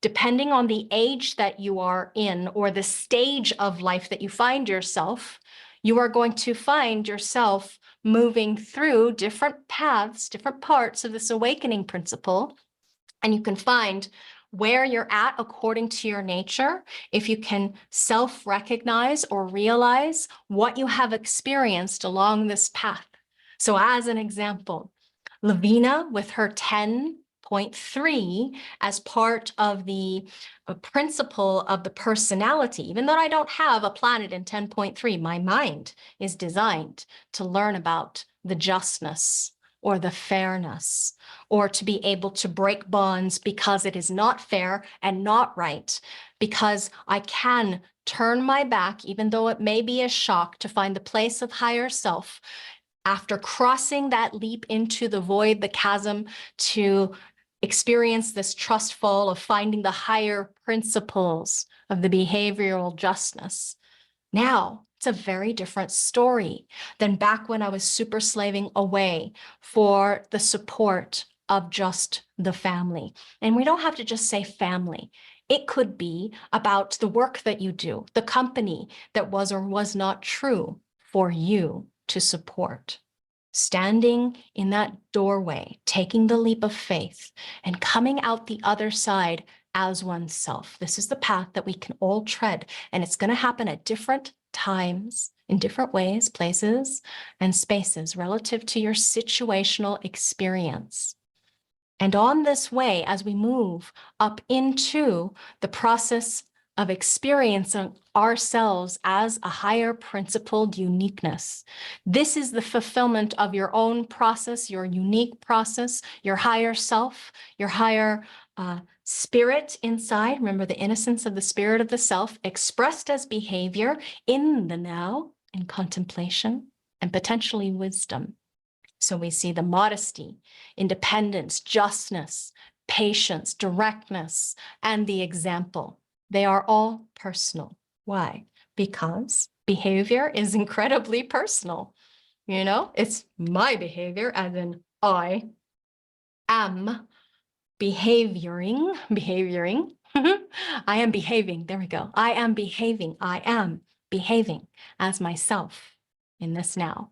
depending on the age that you are in or the stage of life that you find yourself, you are going to find yourself moving through different paths, different parts of this awakening principle. And you can find where you're at according to your nature, if you can self-recognize or realize what you have experienced along this path. So as an example, LaVeena with her 10.3 as part of the principle of the personality, even though I don't have a planet in 10.3, my mind is designed to learn about the justness or the fairness, or to be able to break bonds because it is not fair and not right, because I can turn my back, even though it may be a shock, to find the place of higher self after crossing that leap into the void, the chasm, to experience this trust fall of finding the higher principles of the behavioral justness. Now, it's a very different story than back when I was super slaving away for the support of just the family. And we don't have to just say family. It could be about the work that you do, the company that was or was not true for you to support. Standing in that doorway, taking the leap of faith and coming out the other side as oneself. This is the path that we can all tread, and it's going to happen at different times, in different ways, places, and spaces relative to your situational experience. And on this way, as we move up into the process of experiencing ourselves as a higher principled uniqueness, this is the fulfillment of your own process, your unique process, your higher self, your higher spirit inside. Remember the innocence of the spirit of the self expressed as behavior in the now, in contemplation, and potentially wisdom. So we see the modesty, independence, justness, patience, directness, and the example. They are all personal. Why? Because behavior is incredibly personal. It's my behavior, as in I am behavioring. I am behaving. There we go. I am behaving as myself in this now.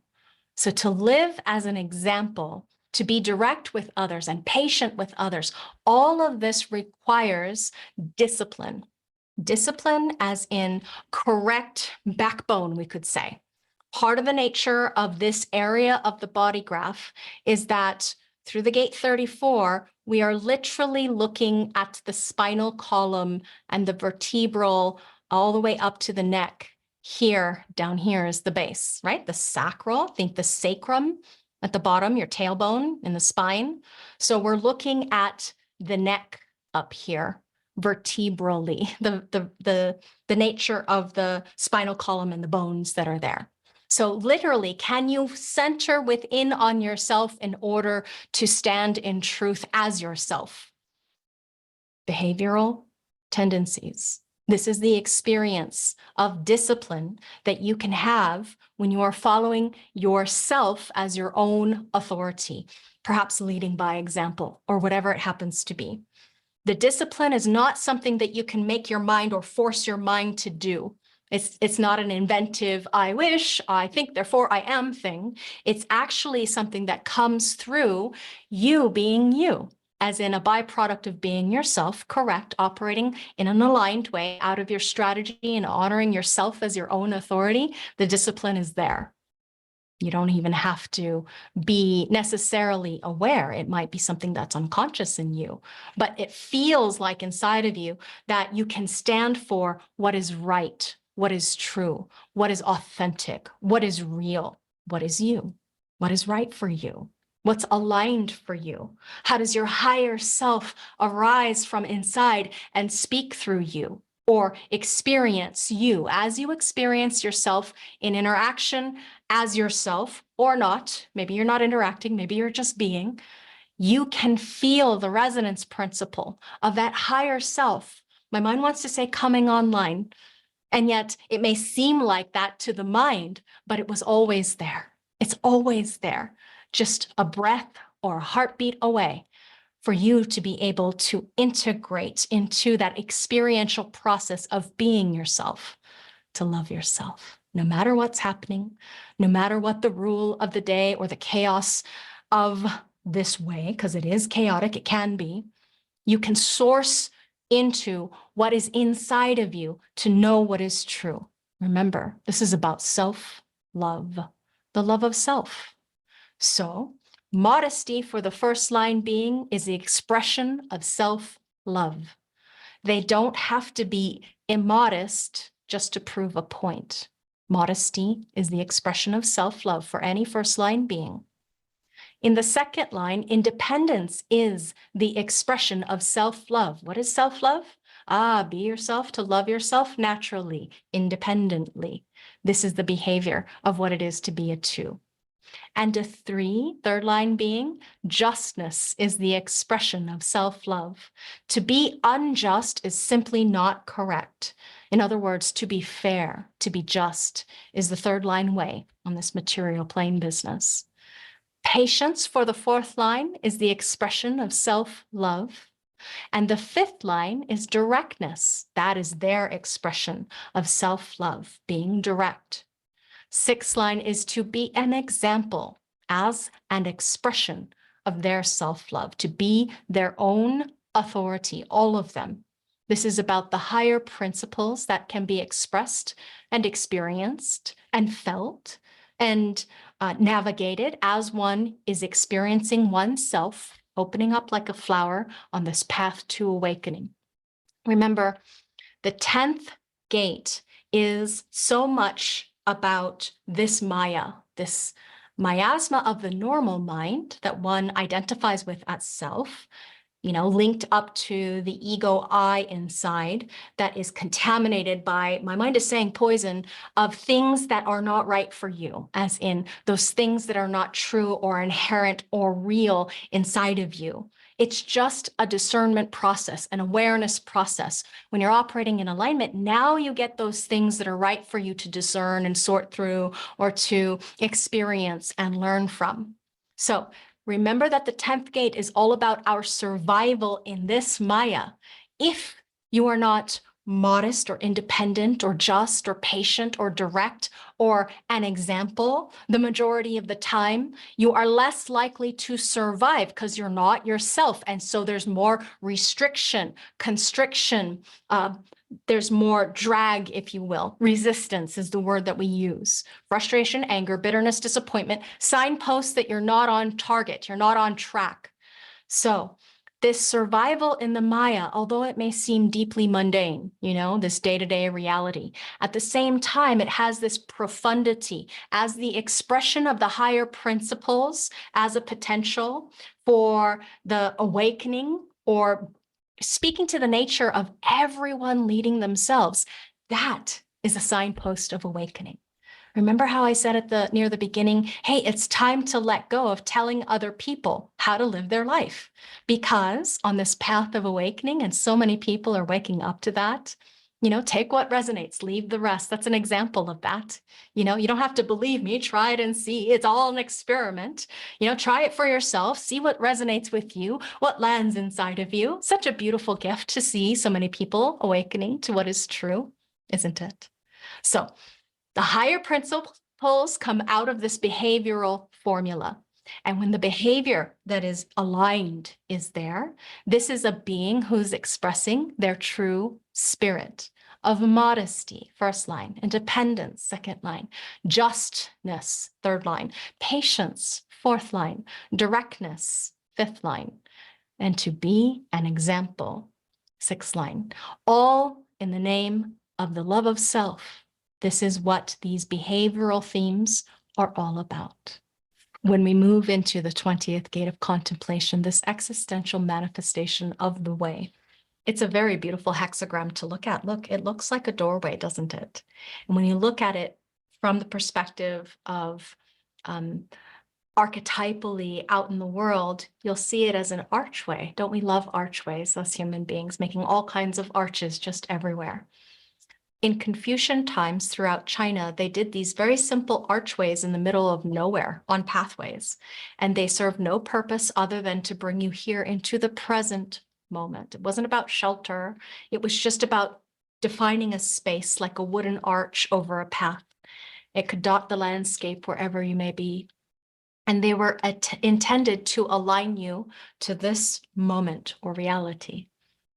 So to live as an example, to be direct with others and patient with others, all of this requires discipline. Discipline as in correct backbone, we could say. Part of the nature of this area of the body graph is that through the gate 34, we are literally looking at the spinal column and the vertebral all the way up to the neck. Here, down here is the base, right? The sacral, think the sacrum at the bottom, your tailbone in the spine. So we're looking at the neck up here, vertebrally, the nature of the spinal column and the bones that are there. So literally, can you center within on yourself in order to stand in truth as yourself? Behavioral tendencies. This is the experience of discipline that you can have when you are following yourself as your own authority, perhaps leading by example or whatever it happens to be. The discipline is not something that you can make your mind or force your mind to do. It's not an inventive, I wish, I think, therefore I am thing. It's actually something that comes through you being you, as in a byproduct of being yourself, correct, operating in an aligned way out of your strategy and honoring yourself as your own authority. The discipline is there. You don't even have to be necessarily aware. It might be something that's unconscious in you, but it feels like inside of you that you can stand for what is right, what is true, what is authentic, what is real, what is you, what is right for you, what's aligned for you. How does your higher self arise from inside and speak through you? Or experience you as you experience yourself in interaction as yourself or not. Maybe you're not interacting, maybe you're just being. You can feel the resonance principle of that higher self. My mind wants to say coming online, and yet it may seem like that to the mind, but it was always there. It's always there, just a breath or a heartbeat away, for you to be able to integrate into that experiential process of being yourself, to love yourself, no matter what's happening, no matter what the rule of the day or the chaos of this way, because it is chaotic, it can be. You can source into what is inside of you to know what is true. Remember, this is about self-love, the love of self. So, modesty for the first line being is the expression of self-love. They don't have to be immodest just to prove a point. Modesty is the expression of self-love for any first line being. In the second line, independence is the expression of self-love. What is self-love? Be yourself, to love yourself naturally, independently. This is the behavior of what it is to be a two. And a three, third line being, justness is the expression of self-love. To be unjust is simply not correct. In other words, to be fair, to be just, is the third line way on this material plane business. Patience for the fourth line is the expression of self-love. And the fifth line is directness. That is their expression of self-love, being direct. Sixth line is to be an example as an expression of their self-love, to be their own authority, all of them. This is about the higher principles that can be expressed and experienced and felt and navigated as one is experiencing oneself, opening up like a flower on this path to awakening. Remember, the 10th gate is so much about this Maya, this miasma of the normal mind that one identifies with as self, linked up to the ego I inside that is contaminated by, my mind is saying poison, of things that are not right for you, as in those things that are not true or inherent or real inside of you. It's just a discernment process, an awareness process. When you're operating in alignment, now you get those things that are right for you to discern and sort through or to experience and learn from. So remember that the 10th gate is all about our survival in this Maya. If you are not modest or independent or just or patient or direct or an example, the majority of the time, you are less likely to survive because you're not yourself. And so there's more restriction, constriction, there's more drag, if you will. Resistance is the word that we use. Frustration, anger, bitterness, disappointment, signposts that you're not on target, you're not on track. So this survival in the Maya, although it may seem deeply mundane, this day-to-day reality, at the same time, it has this profundity as the expression of the higher principles, as a potential for the awakening or speaking to the nature of everyone leading themselves, that is a signpost of awakening. Remember how I said near the beginning, hey, it's time to let go of telling other people how to live their life. Because on this path of awakening, and so many people are waking up to that, take what resonates, leave the rest. That's an example of that. You don't have to believe me, try it and see. It's all an experiment. Try it for yourself, see what resonates with you, what lands inside of you. Such a beautiful gift to see so many people awakening to what is true, isn't it? So the higher principles come out of this behavioral formula. And when the behavior that is aligned is there, this is a being who's expressing their true spirit of modesty, first line, independence, second line, justness, third line, patience, fourth line, directness, fifth line, and to be an example, sixth line, all in the name of the love of self. This is what these behavioral themes are all about. When we move into the 20th gate of contemplation, this existential manifestation of the way, it's a very beautiful hexagram to look at. Look, it looks like a doorway, doesn't it? And when you look at it from the perspective of archetypally out in the world, you'll see it as an archway. Don't we love archways, us human beings, making all kinds of arches just everywhere? In Confucian times throughout China, they did these very simple archways in the middle of nowhere on pathways, and they served no purpose other than to bring you here into the present moment. It wasn't about shelter. It was just about defining a space like a wooden arch over a path. It could dot the landscape wherever you may be. And they were intended to align you to this moment or reality.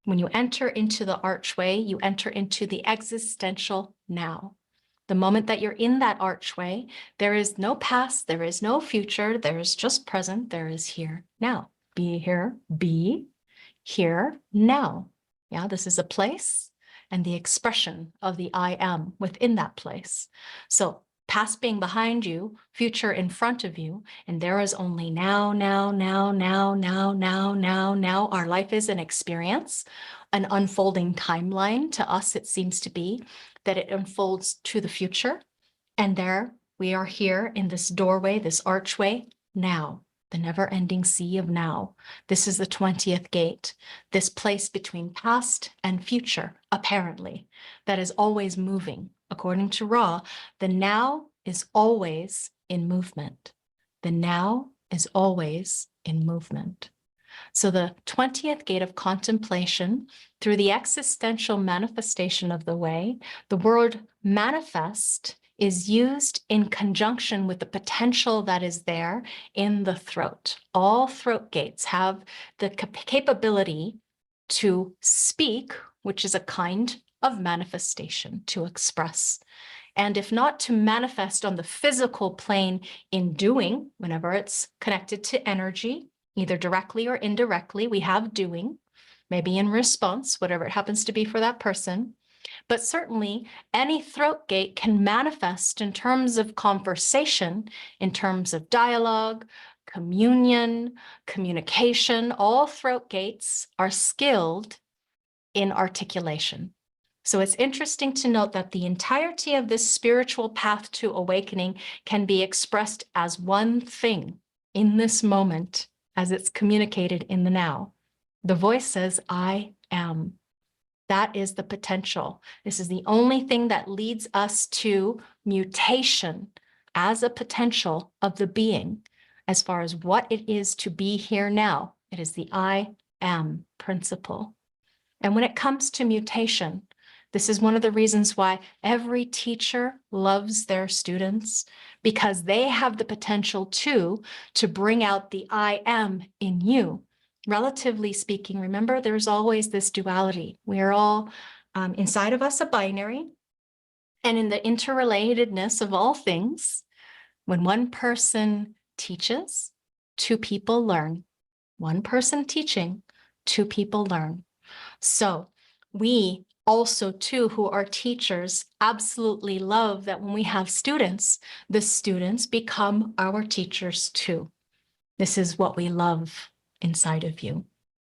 When you enter into the archway, you enter into the existential now. The moment that you're in that archway, there is no past, there is no future, there is just present, there is here now. Be here now. Yeah, this is a place and the expression of the I am within that place. So past being behind you, future in front of you, and there is only now, now, now, now, now, now, now, now. Our life is an experience, an unfolding timeline. To us, it seems to be that it unfolds to the future. And there we are here in this doorway, this archway, now, the never-ending sea of now. This is the 20th gate, this place between past and future, apparently, that is always moving. According to Ra, the now is always in movement. The now is always in movement. So the 20th gate of contemplation, through the existential manifestation of the way, the word manifest is used in conjunction with the potential that is there in the throat. All throat gates have the capability to speak, which is a kind of manifestation, to express. And if not to manifest on the physical plane in doing, whenever it's connected to energy, either directly or indirectly, we have doing, maybe in response, whatever it happens to be for that person. But certainly any throat gate can manifest in terms of conversation, in terms of dialogue, communion, communication. All throat gates are skilled in articulation. So it's interesting to note that the entirety of this spiritual path to awakening can be expressed as one thing in this moment as it's communicated in the now. The voice says, I am. That is the potential. This is the only thing that leads us to mutation as a potential of the being, as far as what it is to be here now. It is the I am principle. And when it comes to mutation, this is one of the reasons why every teacher loves their students, because they have the potential to bring out the I am in you. Relatively speaking, remember, there's always this duality. We are all inside of us a binary, and in the interrelatedness of all things, when one person teaches, two people learn. One person teaching, two people learn. So we also, too, who are teachers, absolutely love that when we have students, the students become our teachers, too. This is what we love inside of you.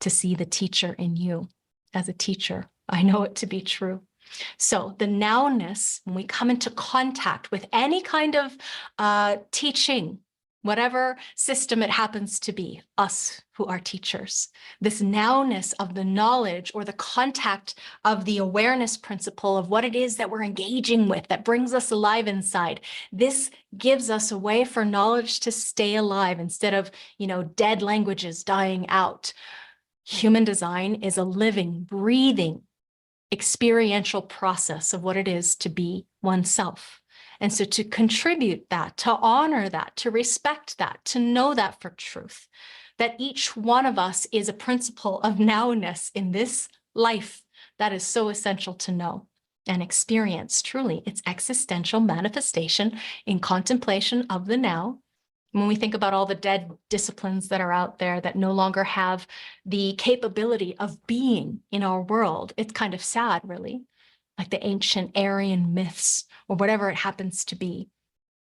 to see the teacher in you. As a teacher, I know it to be true. So the nowness, when we come into contact with any kind of teaching, whatever system it happens to be, us who are teachers, this nowness of the knowledge or the contact of the awareness principle of what it is that we're engaging with that brings us alive inside, this gives us a way for knowledge to stay alive instead of, dead languages dying out. Human design is a living, breathing, experiential process of what it is to be oneself. And so to contribute that, to honor that, to respect that, to know that for truth, that each one of us is a principle of nowness in this life, that is so essential to know and experience. Truly, it's existential manifestation in contemplation of the now. When we think about all the dead disciplines that are out there that no longer have the capability of being in our world, it's kind of sad, really, like the ancient Aryan myths or whatever it happens to be.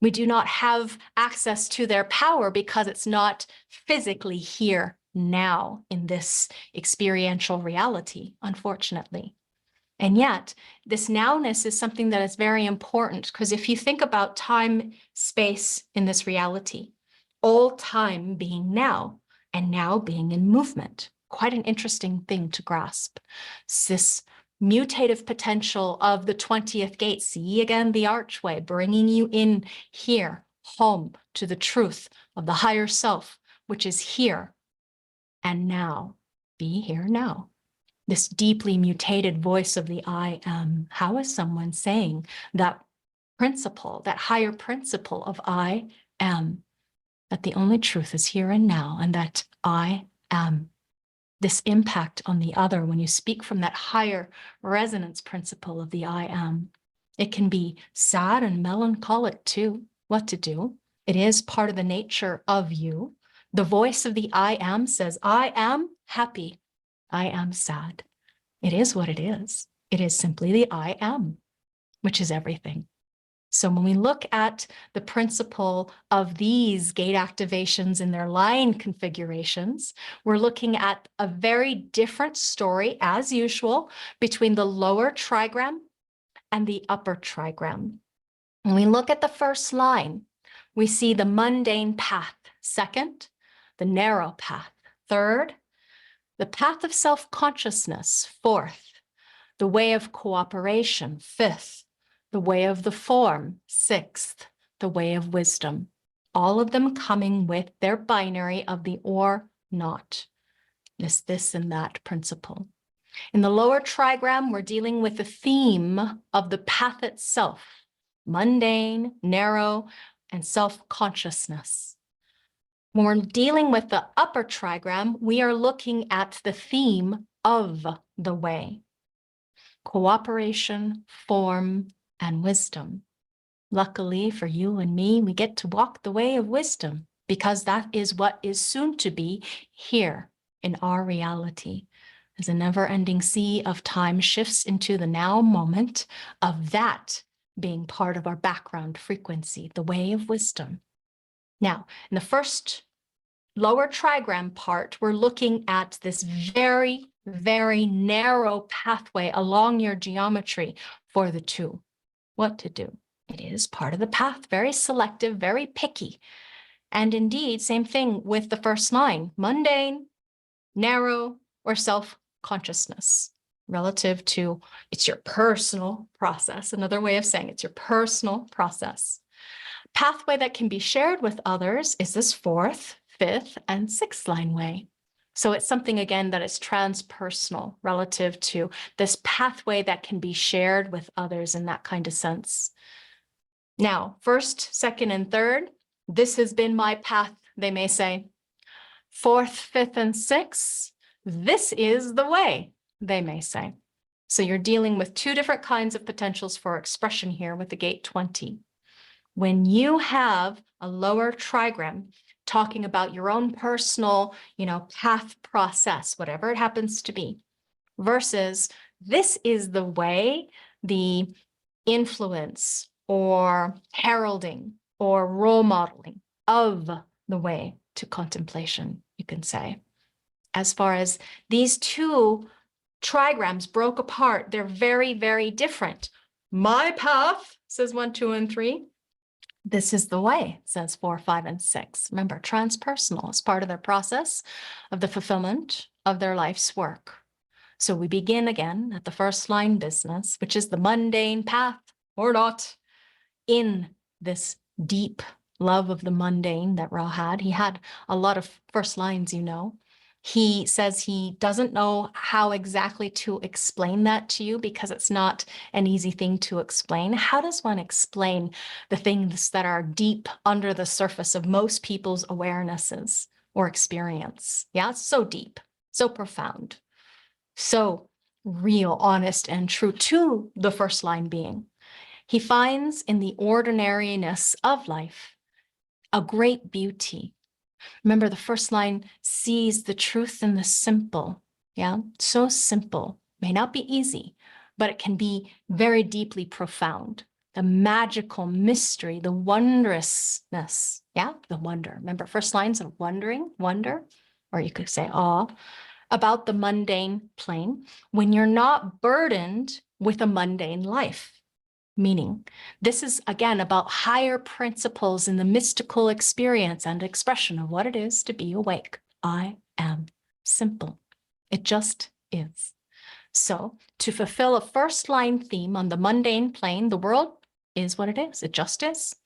We do not have access to their power because it's not physically here now in this experiential reality, unfortunately. And yet, this nowness is something that is very important, because if you think about time, space in this reality, all time being now, and now being in movement. Quite an interesting thing to grasp. This mutative potential of the 20th gate, see again the archway, bringing you in here, home to the truth of the higher self, which is here and now. Be here now. This deeply mutated voice of the I am. How is someone saying that principle, that higher principle of I am? That the only truth is here and now, and that I am. This impact on the other, when you speak from that higher resonance principle of the I am, it can be sad and melancholic too. What to do? It is part of the nature of you. The voice of the I am says, I am happy. I am sad. It is what it is. It is simply the I am, which is everything. So when we look at the principle of these gate activations in their line configurations, we're looking at a very different story, as usual, between the lower trigram and the upper trigram. When we look at the first line, we see the mundane path. Second, the narrow path. Third, the path of self-consciousness. Fourth, the way of cooperation. Fifth, the way of the form. Sixth, the way of wisdom. All of them coming with their binary of the or not. This, and that principle. In the lower trigram, we're dealing with the theme of the path itself. Mundane, narrow, and self-consciousness. When we're dealing with the upper trigram, we are looking at the theme of the way. Cooperation, form, and wisdom. Luckily for you and me, we get to walk the way of wisdom, because that is what is soon to be here in our reality. As a never-ending sea of time shifts into the now moment of that being part of our background frequency, the way of wisdom. Now, in the first lower trigram part, we're looking at this very, very narrow pathway along your geometry for the two. What to do? It is part of the path, very selective, very picky. And indeed, same thing with the first line, mundane, narrow, or self-consciousness, relative to it's your personal process. Another way of saying it's your personal process. Pathway that can be shared with others is this fourth, fifth, and sixth line way. So it's something, again, that is transpersonal relative to this pathway that can be shared with others in that kind of sense. Now, first, second, and third, this has been my path, they may say. Fourth, fifth, and sixth, this is the way, they may say. So you're dealing with two different kinds of potentials for expression here with the gate 20. When you have a lower trigram talking about your own personal, path process, whatever it happens to be, versus this is the way, the influence or heralding or role modeling of the way to contemplation, you can say. as far as these two trigrams broke apart. They're very, very different. My path, says 1, 2, and 3. This is the way, says 4, 5, and 6. Remember, transpersonal is part of their process of the fulfillment of their life's work. So we begin again at the first line business, which is the mundane path or not, in this deep love of the mundane that Ra had. He had a lot of first lines, you know. He says he doesn't know how exactly to explain that to you because it's not an easy thing to explain. How does one explain the things that are deep under the surface of most people's awarenesses or experience? Yeah, it's so deep, so profound, so real, honest, and true to the first line being. He finds in the ordinariness of life a great beauty. Remember, the first line sees the truth in the simple. Yeah, so simple. May not be easy, but it can be very deeply profound. The magical mystery, the wondrousness. Yeah, the wonder. Remember, first lines of wondering, wonder, or you could say awe, about the mundane plane when you're not burdened with a mundane life. Meaning, this is again about higher principles in the mystical experience and expression of what it is to be awake. I am simple. It just is. So, to fulfill a first line theme on the mundane plane, the world is what it is. It just is.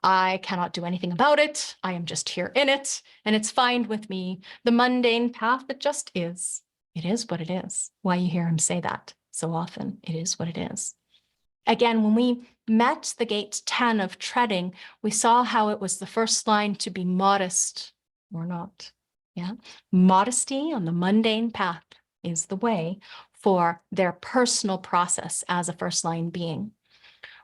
I cannot do anything about it. I am just here in it, and it's fine with me. The mundane path, it just is. It is what it is. Why you hear him say that so often. It is what it is. Again, when we met the gate 10 of treading, we saw how it was the first line to be modest or not. Yeah, modesty on the mundane path is the way for their personal process as a first line being.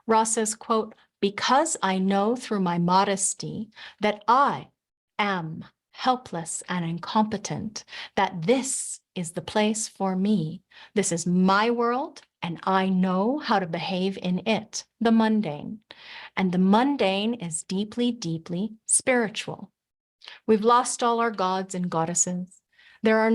Ross says, quote, because I know through my modesty that I am helpless and incompetent, that this is the place for me. This is my world, and I know how to behave in it, the mundane. And the mundane is deeply, deeply spiritual. We've lost all our gods and goddesses. They are,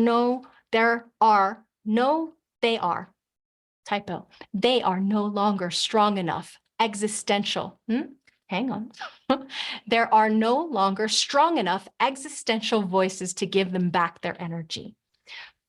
typo, they are no longer strong enough, existential. Hang on. There are no longer strong enough existential voices to give them back their energy.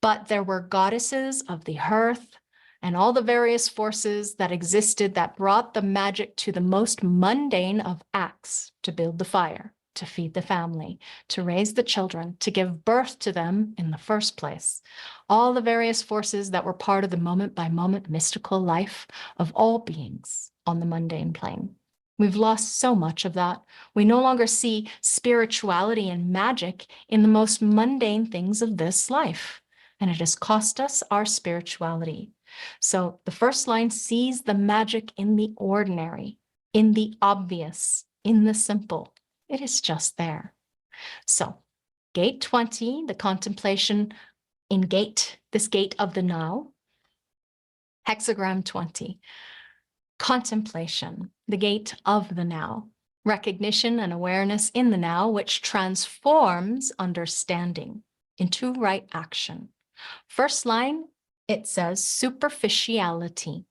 But there were goddesses of the hearth and all the various forces that existed that brought the magic to the most mundane of acts, to build the fire, to feed the family, to raise the children, to give birth to them in the first place. All the various forces that were part of the moment-by-moment mystical life of all beings on the mundane plane. We've lost so much of that. We no longer see spirituality and magic in the most mundane things of this life, and it has cost us our spirituality. So the first line sees the magic in the ordinary, in the obvious, in the simple. It is just there. So gate 20, the contemplation in this gate of the now, hexagram 20, contemplation, the gate of the now, recognition and awareness in the now, which transforms understanding into right action. First line, it says superficiality.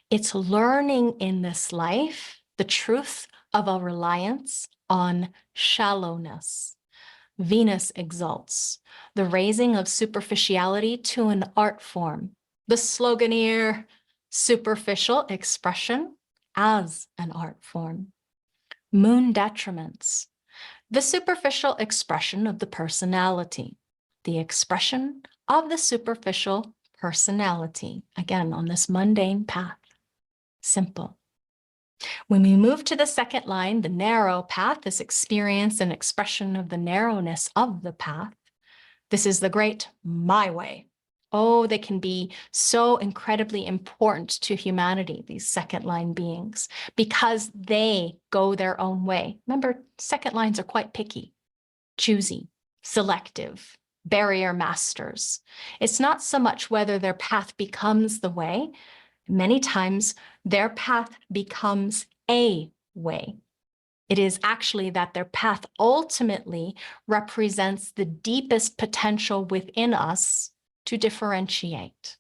It's learning in this life the truth of a reliance on shallowness. Venus exalts the raising of superficiality to an art form. The slogan here, superficial expression as an art form. Moon detriments the superficial expression of the personality, the expression of the superficial personality, again, on this mundane path. Simple. When we move to the second line, the narrow path, this experience and expression of the narrowness of the path, this is the great my way. Oh, they can be so incredibly important to humanity, these second line beings, because they go their own way. Remember, second lines are quite picky, choosy, selective, barrier masters. It's not so much whether their path becomes the way. Many times their path becomes a way. It is actually that their path ultimately represents the deepest potential within us to differentiate.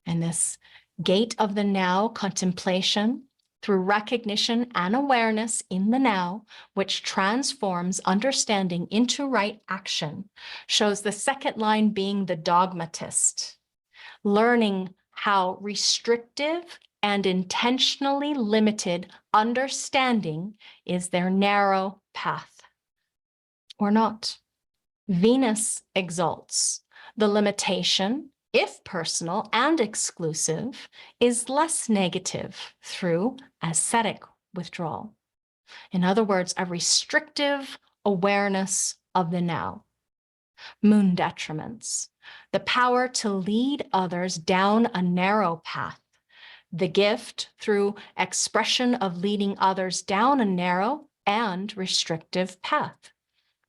And this gate of the now, contemplation, through recognition and awareness in the now, which transforms understanding into right action, shows the second line being the dogmatist, learning how restrictive and intentionally limited understanding is their narrow path. Or not. Venus exalts the limitation, if personal and exclusive, is less negative through ascetic withdrawal. In other words, a restrictive awareness of the now. Moon detriments, the power to lead others down a narrow path, the gift through expression of leading others down a narrow and restrictive path.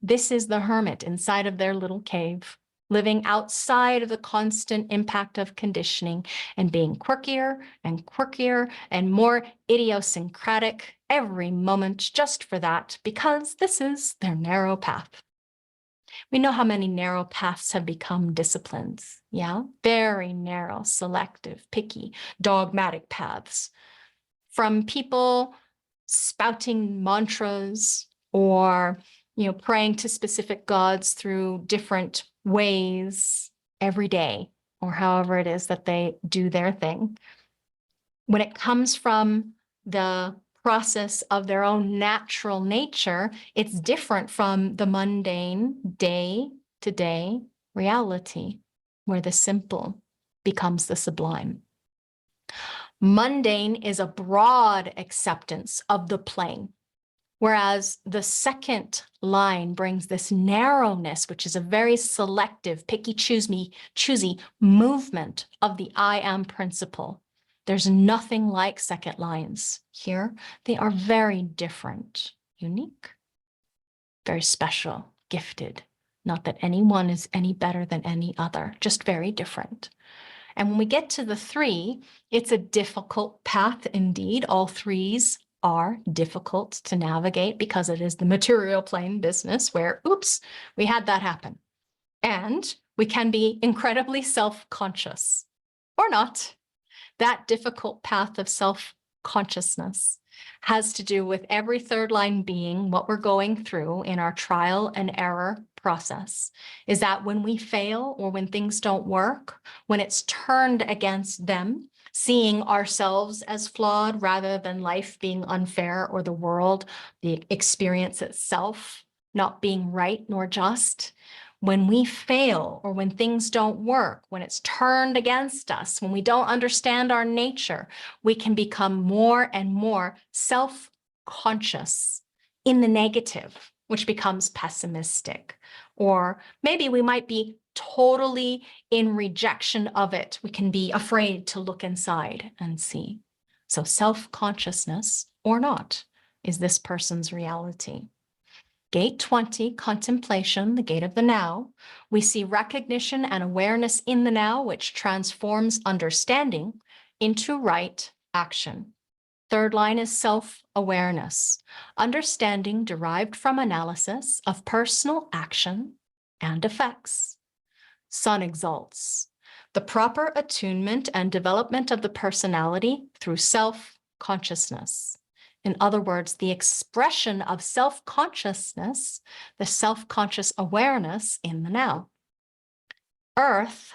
This is the hermit inside of their little cave, living outside of the constant impact of conditioning and being quirkier and more idiosyncratic every moment just for that, because this is their narrow path. We know how many narrow paths have become disciplines, yeah? Very narrow, selective, picky, dogmatic paths. From people spouting mantras or praying to specific gods through different ways every day, or however it is that they do their thing. When it comes from the process of their own natural nature, it's different from the mundane day-to-day reality, where the simple becomes the sublime. Mundane is a broad acceptance of the plane, whereas the second line brings this narrowness, which is a very selective, picky, choosy movement of the I am principle. There's nothing like second lines here. They are very different, unique, very special, gifted. Not that anyone is any better than any other, just very different. And when we get to the 3, it's a difficult path indeed. All 3s are difficult to navigate because it is the material plane business where, oops, we had that happen. And we can be incredibly self-conscious or not. That difficult path of self-consciousness has to do with every third line being what we're going through in our trial and error process, is that when we fail or when things don't work, when it's turned against them, seeing ourselves as flawed rather than life being unfair or the world, the experience itself not being right nor just, when we fail or when things don't work, when it's turned against us, when we don't understand our nature, we can become more and more self-conscious in the negative, which becomes pessimistic. Or maybe we might be totally in rejection of it. We can be afraid to look inside and see. So self-consciousness or not is this person's reality. Gate 20, contemplation, the gate of the now. We see recognition and awareness in the now, which transforms understanding into right action. Third line is self-awareness, understanding derived from analysis of personal action and effects. Sun exalts, the proper attunement and development of the personality through self-consciousness. In other words, the expression of self-consciousness, the self-conscious awareness in the now. Earth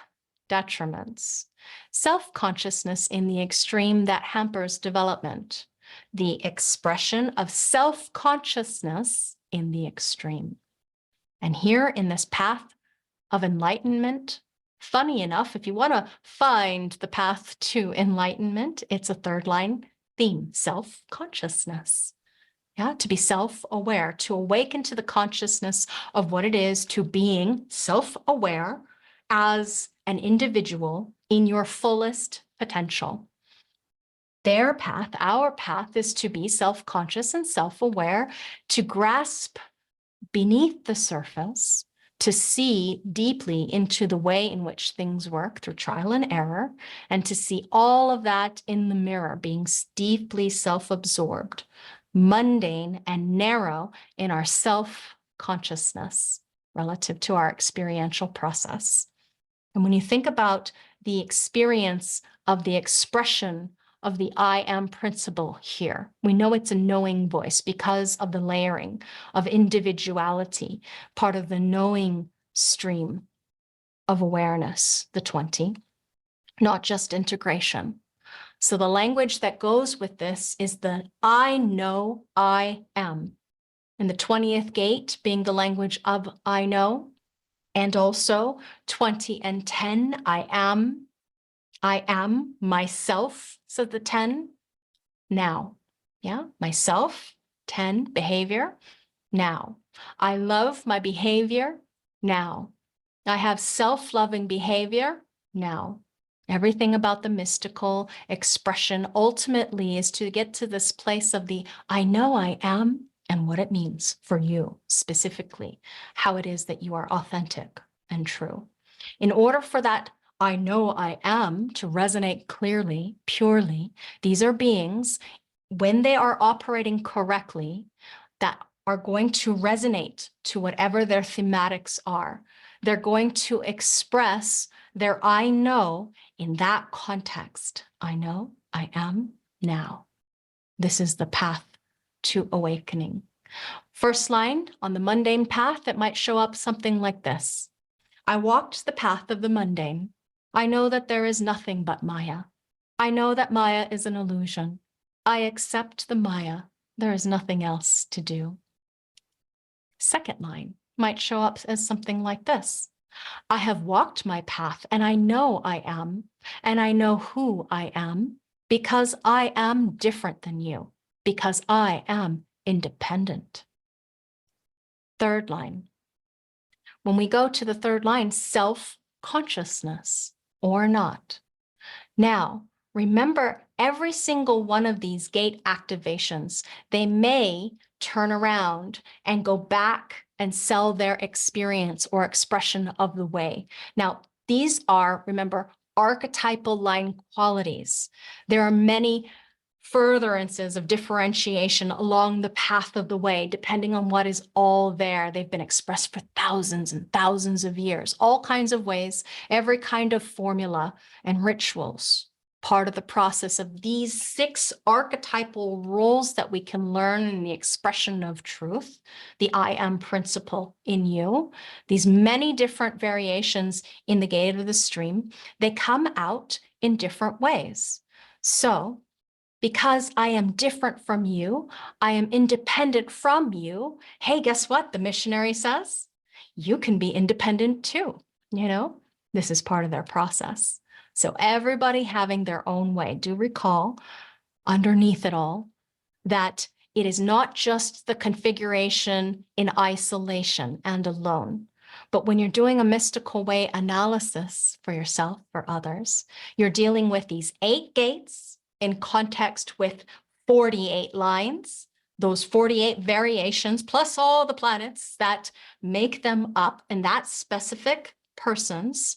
detriments, self-consciousness in the extreme that hampers development, the expression of self-consciousness in the extreme. And here in this path of enlightenment, funny enough, if you want to find the path to enlightenment, it's a third line theme, self-consciousness. Yeah, to be self-aware, to awaken to the consciousness of what it is to being self-aware as an individual in your fullest potential. Their path, our path, is to be self-conscious and self-aware, to grasp beneath the surface, to see deeply into the way in which things work through trial and error, and to see all of that in the mirror, being deeply self-absorbed. mundane and narrow in our self-consciousness relative to our experiential process. And when you think about the experience of the expression of the I am principle here, we know it's a knowing voice because of the layering of individuality, part of the knowing stream of awareness, the 20, not just integration. So the language that goes with this is the I know I am. And the 20th gate being the language of I know, and also 20 and 10, I am myself, so the 10, now. Yeah, myself, 10, behavior, now. I love my behavior, now. I have self-loving behavior, now. Everything about the mystical expression ultimately is to get to this place of the I know I am and what it means for you specifically, how it is that you are authentic and true. In order for that I know I am to resonate clearly, purely, these are beings, when they are operating correctly, that are going to resonate to whatever their thematics are. They're going to express their I know in that context. I know, I am, now. This is the path to awakening. First line, on the mundane path, it might show up something like this. I walked the path of the mundane. I know that there is nothing but Maya. I know that Maya is an illusion. I accept the Maya. There is nothing else to do. Second line might show up as something like this. I have walked my path and I know I am, and I know who I am because I am different than you, because I am independent. Third line. When we go to the third line, self-consciousness or not. Now, remember every single one of these gate activations, they may turn around and go back and sell their experience or expression of the way. Now, these are, remember, archetypal line qualities. There are many furtherances of differentiation along the path of the way, depending on what is all there. They've been expressed for thousands and thousands of years, all kinds of ways, every kind of formula and rituals. Part of the process of these 6 archetypal roles that we can learn in the expression of truth, the I am principle in you, these many different variations in the gate of the stream, they come out in different ways. So, because I am different from you, I am independent from you. Hey, guess what? The missionary says, you can be independent too. You know, this is part of their process. So everybody having their own way. Do recall underneath it all that it is not just the configuration in isolation and alone, but when you're doing a mystical way analysis for yourself, for others, you're dealing with these 8 gates in context with 48 lines, those 48 variations, plus all the planets that make them up, and that specific person's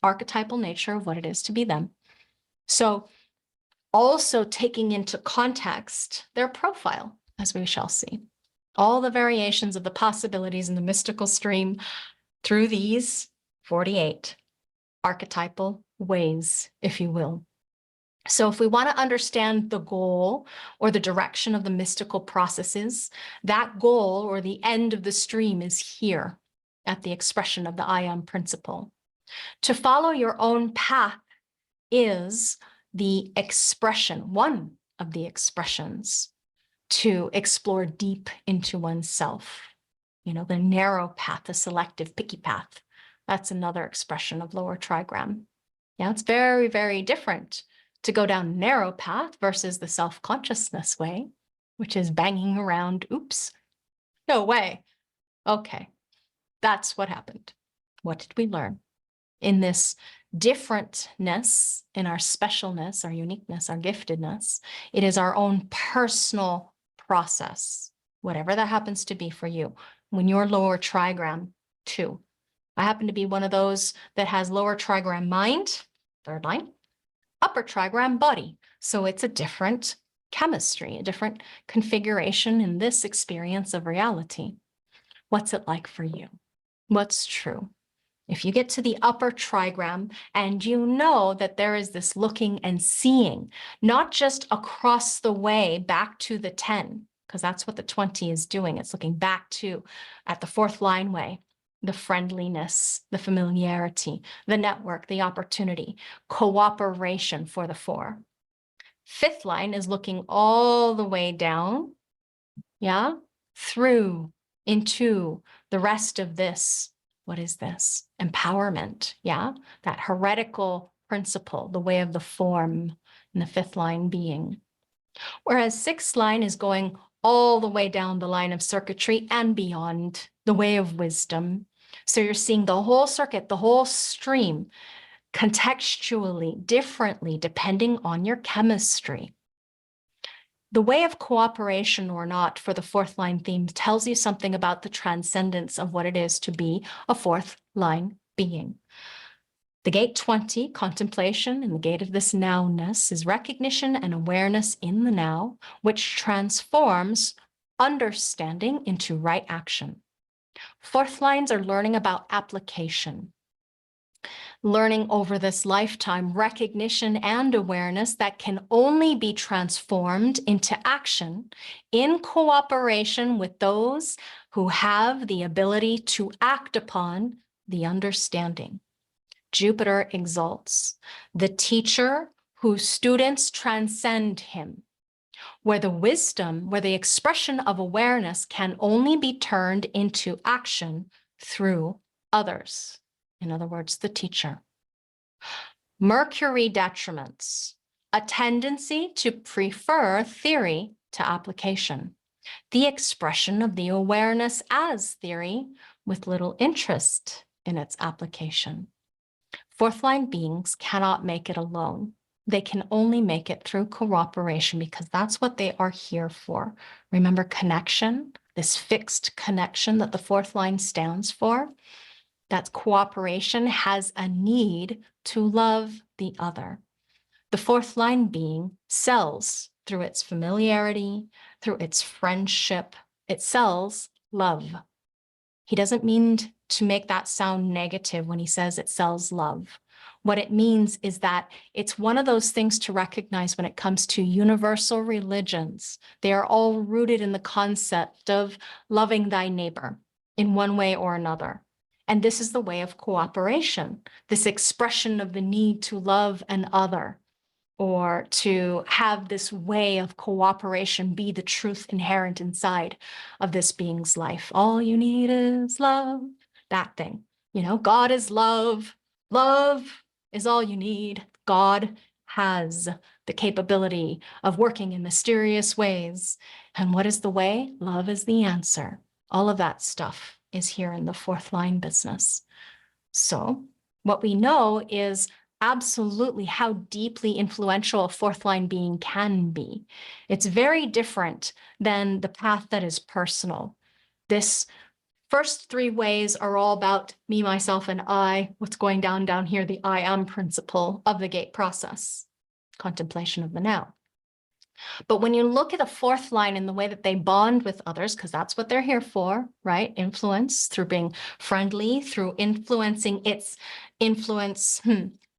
archetypal nature of what it is to be them. So also taking into context their profile, as we shall see. All the variations of the possibilities in the mystical stream through these 48 archetypal ways, if you will. So if we want to understand the goal or the direction of the mystical processes, that goal or the end of the stream is here at the expression of the I am principle. To follow your own path is the expression, one of the expressions to explore deep into oneself. You know, the narrow path, the selective, picky path. That's another expression of lower trigram. Yeah, it's very, very different to go down narrow path versus the self-consciousness way, which is banging around, oops, no way. Okay, that's what happened. What did we learn? In this differentness, in our specialness, our uniqueness, our giftedness, it is our own personal process, whatever that happens to be for you. When you're lower trigram too. I happen to be one of those that has lower trigram mind, third line, upper trigram body. So it's a different chemistry, a different configuration in this experience of reality. What's it like for you? What's true? If you get to the upper trigram and you know that there is this looking and seeing, not just across the way back to the 10, because that's what the 20 is doing. It's looking back to, at the fourth line way, the friendliness, the familiarity, the network, the opportunity, cooperation for the 4. Fifth line is looking all the way down, yeah, through into the rest of this. What is this? Empowerment, yeah? That heretical principle, the way of the form in the fifth line being. Whereas sixth line is going all the way down the line of circuitry and beyond, the way of wisdom. So you're seeing the whole circuit, the whole stream, contextually, differently, depending on your chemistry. The way of cooperation or not for the fourth line theme tells you something about the transcendence of what it is to be a fourth line being. The gate 20, contemplation, and the gate of this nowness is recognition and awareness in the now, which transforms understanding into right action. Fourth lines are learning about application, learning over this lifetime, recognition and awareness that can only be transformed into action in cooperation with those who have the ability to act upon the understanding. Jupiter exalts the teacher whose students transcend him, where the wisdom, where the expression of awareness can only be turned into action through others. In other words, the teacher. Mercury detriments, a tendency to prefer theory to application, the expression of the awareness as theory with little interest in its application. Fourth line beings cannot make it alone. They can only make it through cooperation because that's what they are here for. Remember connection, this fixed connection that the fourth line stands for? That cooperation has a need to love the other. The fourth line being sells through its familiarity, through its friendship. It sells love. He doesn't mean to make that sound negative when he says it sells love. What it means is that it's one of those things to recognize when it comes to universal religions. They are all rooted in the concept of loving thy neighbor in one way or another. And this is the way of cooperation, this expression of the need to love an other, or to have this way of cooperation be the truth inherent inside of this being's life. All you need is love, that thing. You know, God is love. Love is all you need. God has the capability of working in mysterious ways. And what is the way? Love is the answer. All of that stuff is here in the fourth line business. So what we know is absolutely how deeply influential a fourth line being can be. It's very different than the path that is personal. This first 3 ways are all about me, myself, and I. What's going down here, the I am principle of the gate process, contemplation of the now. But when you look at the fourth line in the way that they bond with others, because that's what they're here for, right? Influence through being friendly, through influencing its influence,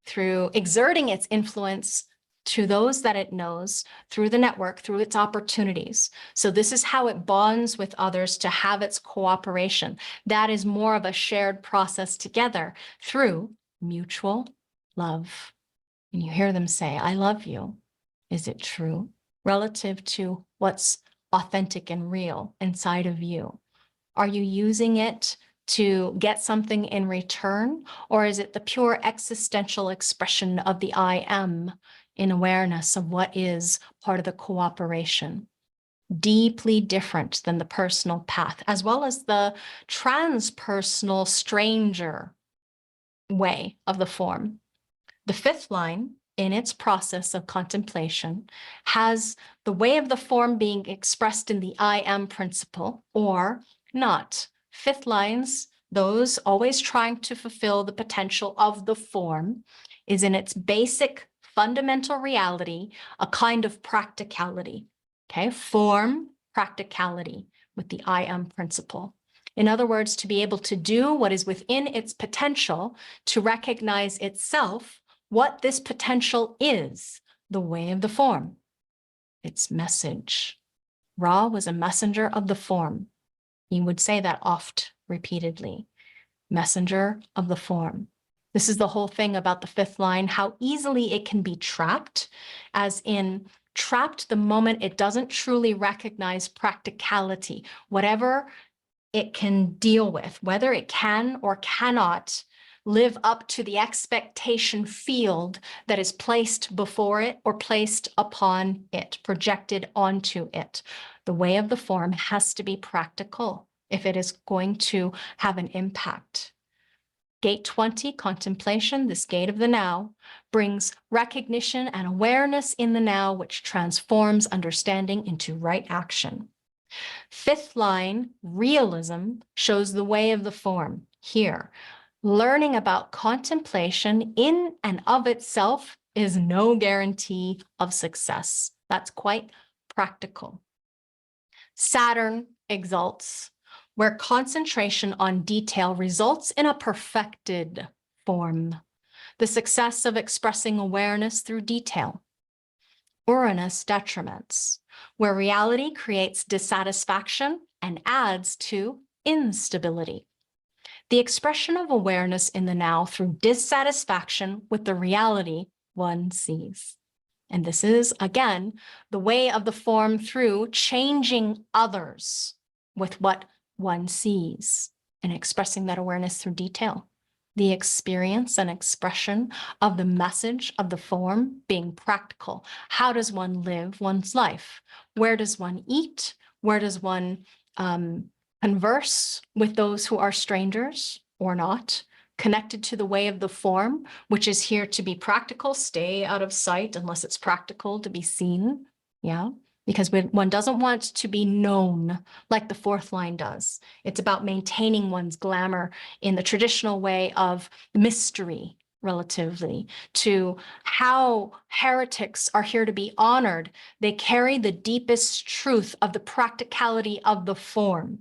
through exerting its influence to those that it knows, through the network, through its opportunities. So this is how it bonds with others to have its cooperation. That is more of a shared process together through mutual love. And you hear them say, I love you. Is it true? Relative to what's authentic and real inside of you. Are you using it to get something in return? Or is it the pure existential expression of the I am in awareness of what is part of the cooperation? Deeply different than the personal path, as well as the transpersonal stranger way of the form. The fifth line in its process of contemplation has the way of the form being expressed in the I am principle or not. Fifth lines, those always trying to fulfill the potential of the form, is in its basic fundamental reality, a kind of practicality. Okay, form, practicality with the I am principle. In other words, to be able to do what is within its potential, to recognize itself, what this potential is, the way of the form, its message. Ra was a messenger of the form. He would say that oft, repeatedly. Messenger of the form. This is the whole thing about the fifth line, how easily it can be trapped, as in trapped the moment it doesn't truly recognize practicality, whatever it can deal with, whether it can or cannot live up to the expectation field that is placed before it or placed upon it, projected onto it. The way of the form has to be practical if it is going to have an impact. Gate 20, contemplation, this gate of the now, brings recognition and awareness in the now, which transforms understanding into right action. Fifth line, realism, shows the way of the form here. Learning about contemplation in and of itself is no guarantee of success. That's quite practical. Saturn exalts, where concentration on detail results in a perfected form, the success of expressing awareness through detail. Uranus detriments, where reality creates dissatisfaction and adds to instability. The expression of awareness in the now through dissatisfaction with the reality one sees. And this is, again, the way of the form through changing others with what one sees and expressing that awareness through detail. The experience and expression of the message of the form being practical. How does one live one's life? Where does one eat? Where does one converse with those who are strangers or not? Connected to the way of the form, which is here to be practical, stay out of sight unless it's practical to be seen. Yeah, because one doesn't want to be known like the fourth line does. It's about maintaining one's glamour in the traditional way of mystery, relatively to how heretics are here to be honored. They carry the deepest truth of the practicality of the form.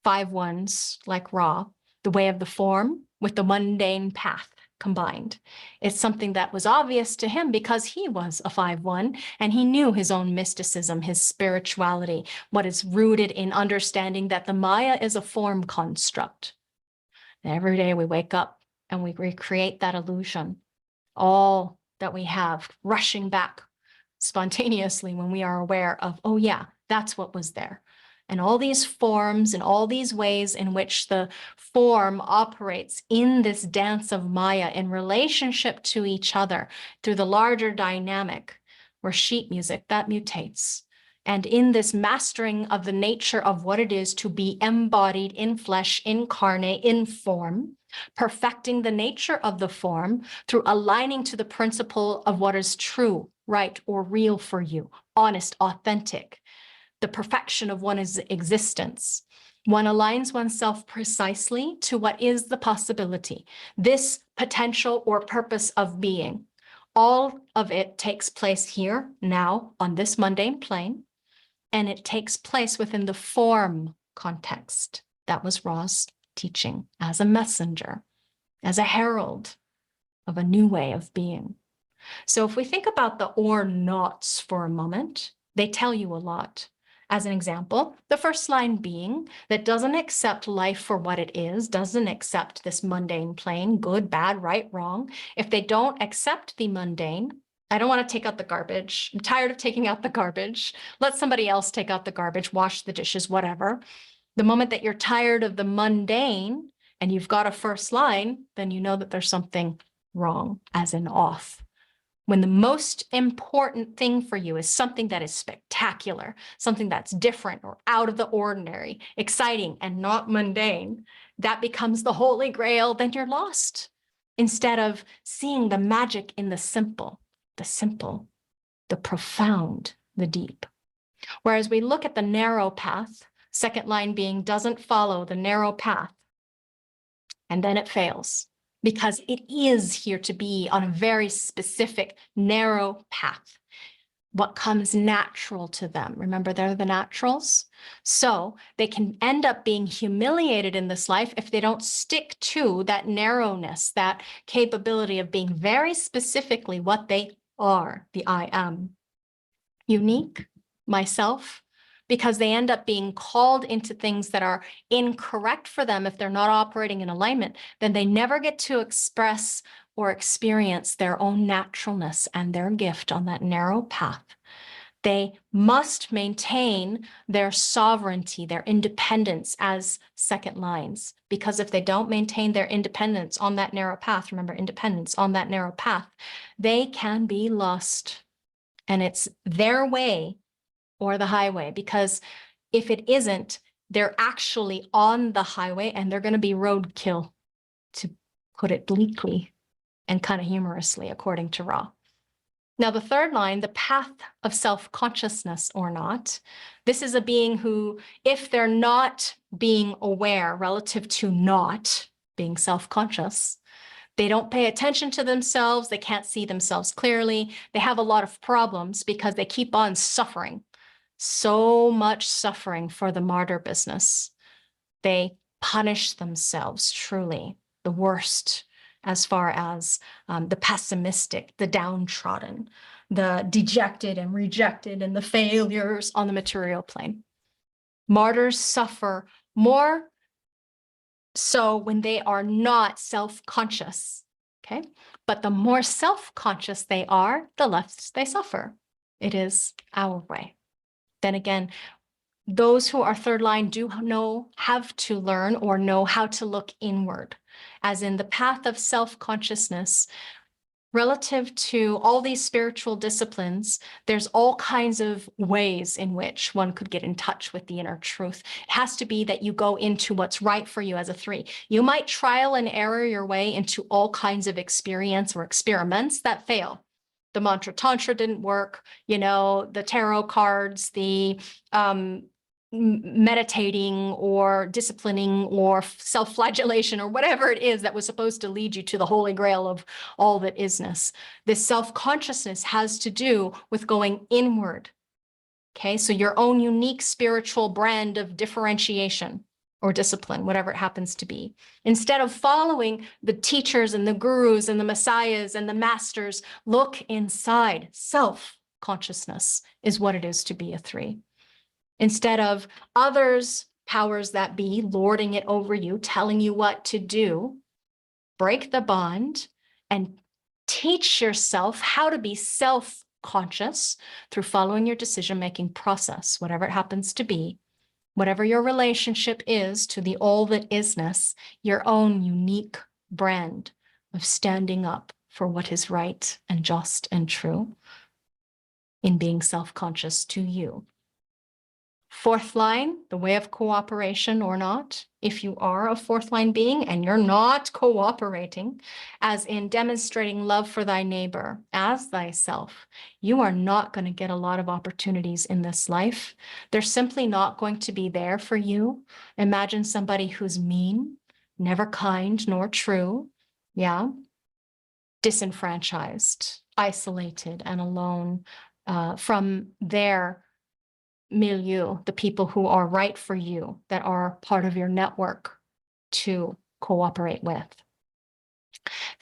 5 ones like Ra, the way of the form with the mundane path combined. It's something that was obvious to him because he was a 5-1 and he knew his own mysticism, his spirituality, what is rooted in understanding that the Maya is a form construct. And every day we wake up and we recreate that illusion, all that we have rushing back spontaneously when we are aware of, oh yeah, that's what was there. And all these forms and all these ways in which the form operates in this dance of Maya in relationship to each other through the larger dynamic, where sheet music, that mutates. And in this mastering of the nature of what it is to be embodied in flesh, incarnate, in form, perfecting the nature of the form through aligning to the principle of what is true, right, or real for you, honest, authentic, the perfection of one's existence. One aligns oneself precisely to what is the possibility, this potential or purpose of being. All of it takes place here, now, on this mundane plane, and it takes place within the form context. That was Ra's teaching as a messenger, as a herald of a new way of being. So if we think about the or nots for a moment, they tell you a lot. As an example, the first line being that doesn't accept life for what it is, doesn't accept this mundane plane, good, bad, right, wrong. If they don't accept the mundane, I don't want to take out the garbage. I'm tired of taking out the garbage. Let somebody else take out the garbage, wash the dishes, whatever. The moment that you're tired of the mundane and you've got a first line, then you know that there's something wrong, as in off. When the most important thing for you is something that is spectacular, something that's different or out of the ordinary, exciting and not mundane, that becomes the holy grail, then you're lost. Instead of seeing the magic in the simple, the profound, the deep. Whereas we look at the narrow path, second line being doesn't follow the narrow path, and then it fails. because it is here to be on a very specific, narrow path. What comes natural to them. Remember, they're the naturals. So they can end up being humiliated in this life if they don't stick to that narrowness, that capability of being very specifically what they are, the I am. Unique, myself, because they end up being called into things that are incorrect for them if they're not operating in alignment, then they never get to express or experience their own naturalness and their gift on that narrow path. They must maintain their sovereignty, their independence as second lines, because if they don't maintain their independence on that narrow path, remember, independence on that narrow path, they can be lost. And it's their way or the highway, because if it isn't, they're actually on the highway and they're going to be roadkill, to put it bleakly and kind of humorously, according to Ra. Now, the third line, the path of self-consciousness or not, this is a being who, if they're not being aware relative to not being self-conscious, they don't pay attention to themselves, they can't see themselves clearly, they have a lot of problems because they keep on suffering. So much suffering for the martyr business. They punish themselves, truly, the worst, as far as the pessimistic, the downtrodden, the dejected and rejected, and the failures on the material plane. Martyrs suffer more so when they are not self-conscious, okay? But the more self-conscious they are, the less they suffer. It is our way. Then again, those who are third line do have to learn or know how to look inward, as in the path of self-consciousness. Relative to all these spiritual disciplines, there's all kinds of ways in which one could get in touch with the inner truth. It has to be that you go into what's right for you as a 3. You might trial and error your way into all kinds of experience or experiments that fail. The mantra tantra didn't work, the tarot cards, the meditating or disciplining or self-flagellation or whatever it is that was supposed to lead you to the holy grail of all that isness. This self-consciousness has to do with going inward. Okay, so your own unique spiritual brand of differentiation or discipline, whatever it happens to be. Instead of following the teachers and the gurus and the messiahs and the masters, look inside. Self-consciousness is what it is to be a 3. Instead of others, powers that be, lording it over you, telling you what to do, break the bond and teach yourself how to be self-conscious through following your decision-making process, whatever it happens to be, whatever your relationship is to the all that isness, your own unique brand of standing up for what is right and just and true in being self-conscious to you. Fourth line, the way of cooperation or not. If you are a fourth line being and you're not cooperating, as in demonstrating love for thy neighbor as thyself, you are not going to get a lot of opportunities in this life. They're simply not going to be there for you. Imagine somebody who's mean, never kind nor true, disenfranchised, isolated, and alone from their milieu, the people who are right for you, that are part of your network to cooperate with.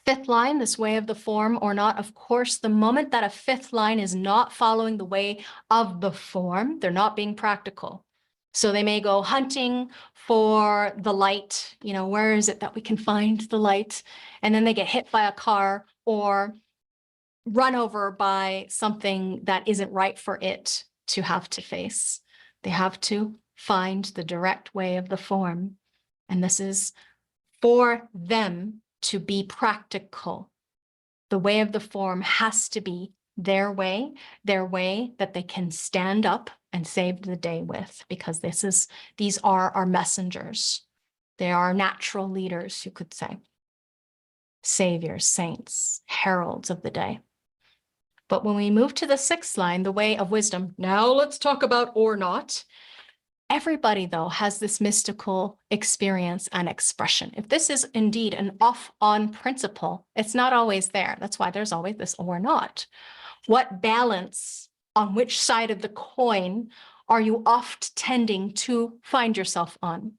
Fifth line, this way of the form or not. Of course, the moment that a fifth line is not following the way of the form, they're not being practical. So they may go hunting for the light, where is it that we can find the light? And then they get hit by a car or run over by something that isn't right for it to have to face. They have to find the direct way of the form. And this is for them to be practical. The way of the form has to be their way that they can stand up and save the day with, because these are our messengers. They are natural leaders, you could say. Saviors, saints, heralds of the day. But when we move to the sixth line, the way of wisdom, now let's talk about or not. Everybody, though, has this mystical experience and expression. If this is indeed an off-on principle, it's not always there. That's why there's always this or not. What balance on which side of the coin are you oft tending to find yourself on?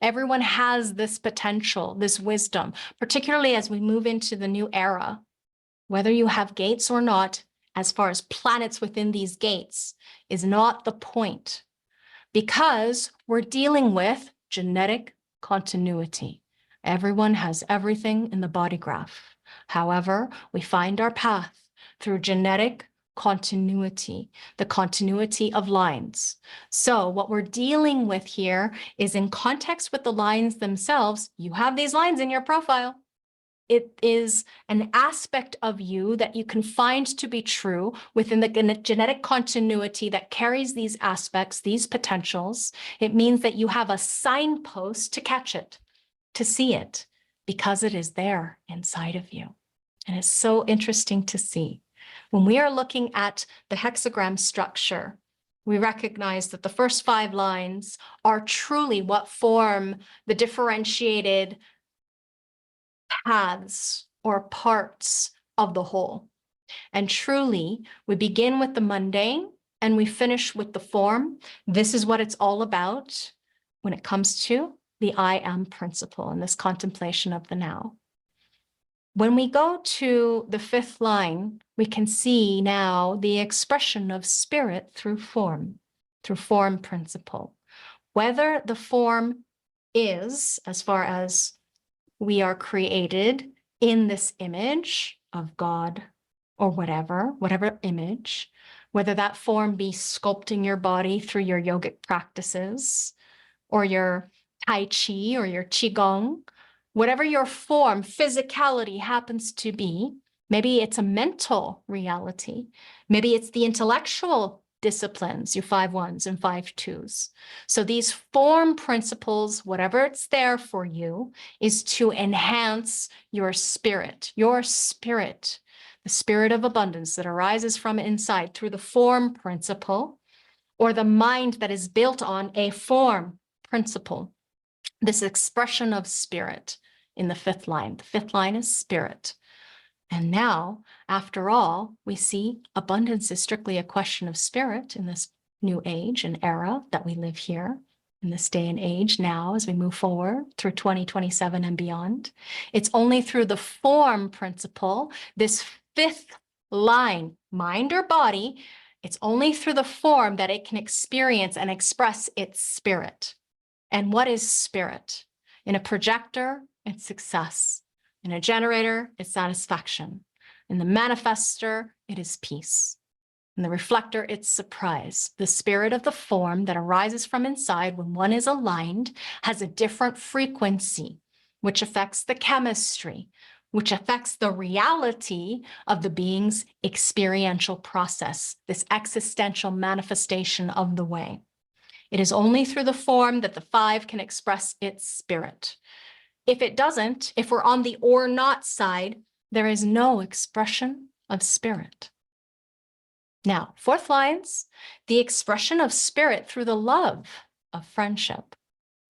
Everyone has this potential, this wisdom, particularly as we move into the new era. Whether you have gates or not, as far as planets within these gates, is not the point, because we're dealing with genetic continuity. Everyone has everything in the body graph. However, we find our path through genetic continuity, the continuity of lines. So what we're dealing with here is in context with the lines themselves. You have these lines in your profile. It is an aspect of you that you can find to be true within the genetic continuity that carries these aspects, these potentials. It means that you have a signpost to catch it, to see it, because it is there inside of you. And it's so interesting to see. When we are looking at the hexagram structure, we recognize that the first 5 lines are truly what form the differentiated paths or parts of the whole. And truly, we begin with the mundane and we finish with the form. This is what it's all about when it comes to the I am principle and this contemplation of the now. When we go to the 5th line, we can see now the expression of spirit through form principle. Whether the form is, as far as we are created in this image of God or whatever image, whether that form be sculpting your body through your yogic practices or your Tai Chi or your Qigong, whatever your form, physicality happens to be, maybe it's a mental reality, maybe it's the intellectual disciplines, your 5-1s and 5-2s. So these form principles, whatever it's there for you, is to enhance your spirit, the spirit of abundance that arises from inside through the form principle, or the mind that is built on a form principle. This expression of spirit in the 5th line. The 5th line is spirit. And now, after all, we see abundance is strictly a question of spirit in this new age and era that we live here, in this day and age now as we move forward through 2027 and beyond. It's only through the form principle, this 5th line, mind or body, it's only through the form that it can experience and express its spirit. And what is spirit? In a projector, it's success. In a generator, it's satisfaction. In the manifester, it is peace. In the reflector, it's surprise. The spirit of the form that arises from inside when one is aligned has a different frequency, which affects the chemistry, which affects the reality of the being's experiential process, this existential manifestation of the way. It is only through the form that the 5 can express its spirit. If it doesn't, if we're on the or not side, there is no expression of spirit. Now, 4th lines, the expression of spirit through the love of friendship.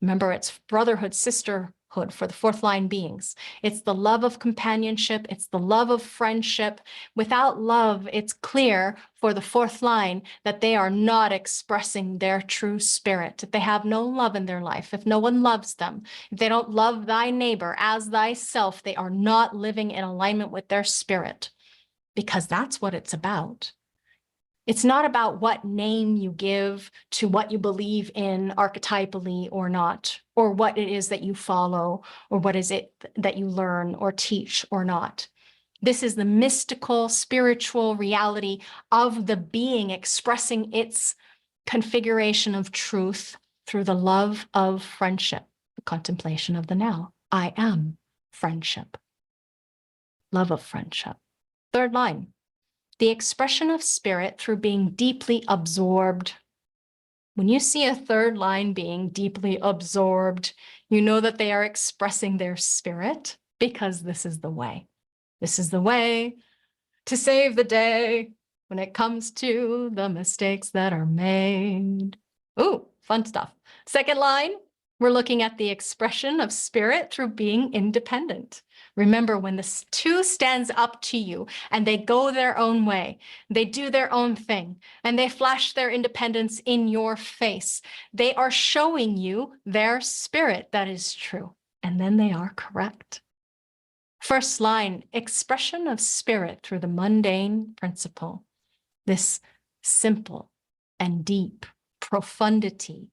Remember, it's brotherhood, sisterhood for the 4th line beings. It's the love of companionship. It's the love of friendship. Without love, it's clear for the 4th line that they are not expressing their true spirit. If they have no love in their life, if no one loves them, if they don't love thy neighbor as thyself, they are not living in alignment with their spirit, because that's what it's about. It's not about what name you give to what you believe in archetypally or not, or what it is that you follow, or what is it that you learn or teach or not. This is the mystical, spiritual reality of the being expressing its configuration of truth through the love of friendship, the contemplation of the now. I am friendship, love of friendship. 3rd line. The expression of spirit through being deeply absorbed. When you see a 3rd line being deeply absorbed, you know that they are expressing their spirit, because this is the way. This is the way to save the day when it comes to the mistakes that are made. Ooh, fun stuff. Second line, we're looking at the expression of spirit through being independent. Remember, when the two stands up to you and they go their own way, they do their own thing, and they flash their independence in your face, they are showing you their spirit that is true, and then they are correct. First line, expression of spirit through the mundane principle. This simple and deep profundity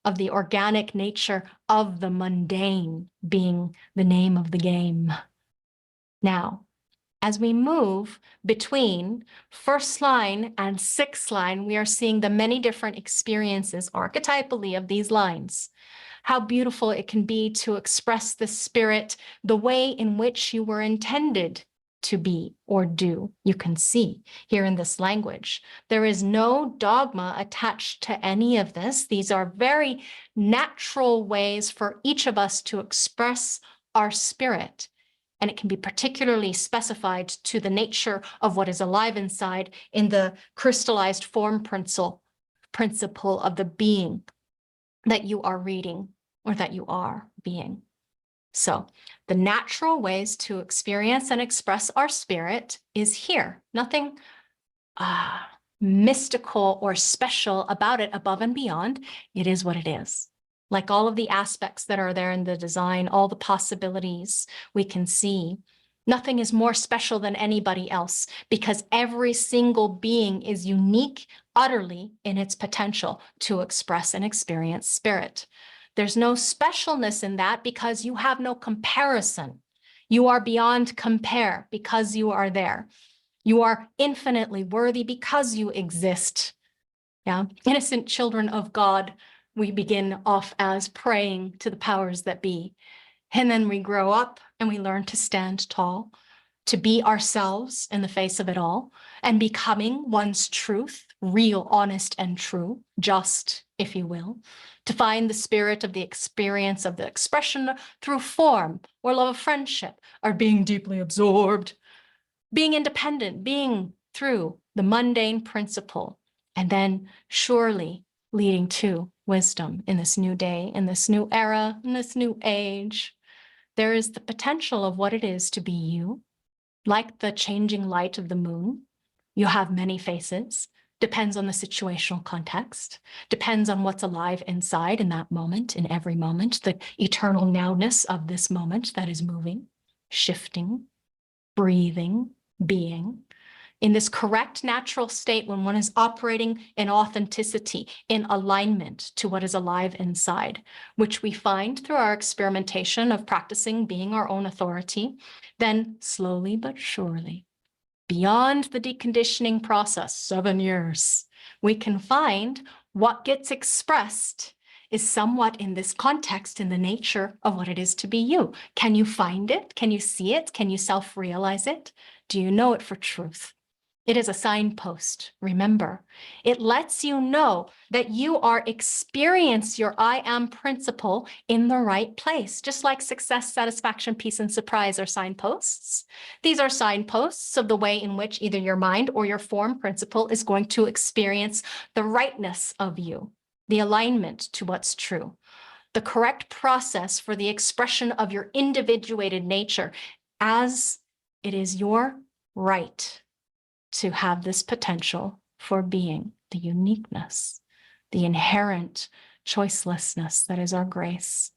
of the organic nature of the mundane being the name of the game. Now, as we move between first line and sixth line, we are seeing the many different experiences archetypally of these lines. How beautiful it can be to express the spirit the way in which you were intended to be or do. You can see here in this language, there is no dogma attached to any of this. These are very natural ways for each of us to express our spirit. And it can be particularly specified to the nature of what is alive inside in the crystallized form principle of the being that you are reading or that you are being. So the natural ways to experience and express our spirit is here. Nothing mystical or special about it above and beyond. It is what it is. Like all of the aspects that are there in the design, all the possibilities we can see, nothing is more special than anybody else because every single being is unique utterly in its potential to express and experience spirit. There's no specialness in that because you have no comparison. You are beyond compare because you are there. You are infinitely worthy because you exist. Yeah, innocent children of God, we begin off as praying to the powers that be. And then we grow up and we learn to stand tall, to be ourselves in the face of it all, and becoming one's truth, real, honest, and true, just, if you will, to find the spirit of the experience of the expression through form or love of friendship, or being deeply absorbed, being independent, being through the mundane principle, and then surely leading to wisdom in this new day, in this new era, in this new age. There is the potential of what it is to be you. Like the changing light of the moon, you have many faces, depends on the situational context, depends on what's alive inside in that moment, in every moment, the eternal nowness of this moment that is moving, shifting, breathing, being. In this correct natural state, when one is operating in authenticity, in alignment to what is alive inside, which we find through our experimentation of practicing being our own authority, then slowly but surely, beyond the deconditioning process, 7 years, we can find what gets expressed is somewhat in this context, in the nature of what it is to be you. Can you find it? Can you see it? Can you self-realize it? Do you know it for truth? It is a signpost, remember. It lets you know that you are experience your I am principle in the right place, just like success, satisfaction, peace, and surprise are signposts. These are signposts of the way in which either your mind or your form principle is going to experience the rightness of you, the alignment to what's true, the correct process for the expression of your individuated nature as it is your right to have this potential for being, the uniqueness, the inherent choicelessness that is our grace.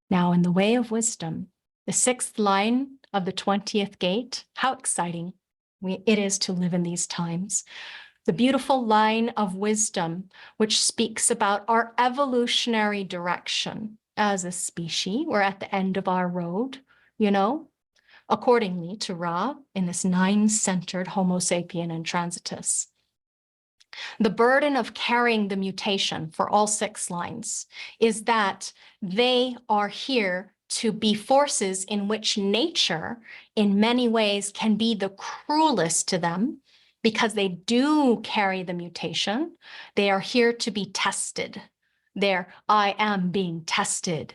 Now, in the way of wisdom, the 6th line of the 20th gate, how exciting it is to live in these times. The beautiful line of wisdom, which speaks about our evolutionary direction as a species. We're at the end of our road, you know, accordingly to Ra in this 9-centered Homo sapien and transitus. The burden of carrying the mutation for all 6 lines is that they are here to be forces in which nature, in many ways, can be the cruelest to them because they do carry the mutation. They are here to be tested. I am being tested.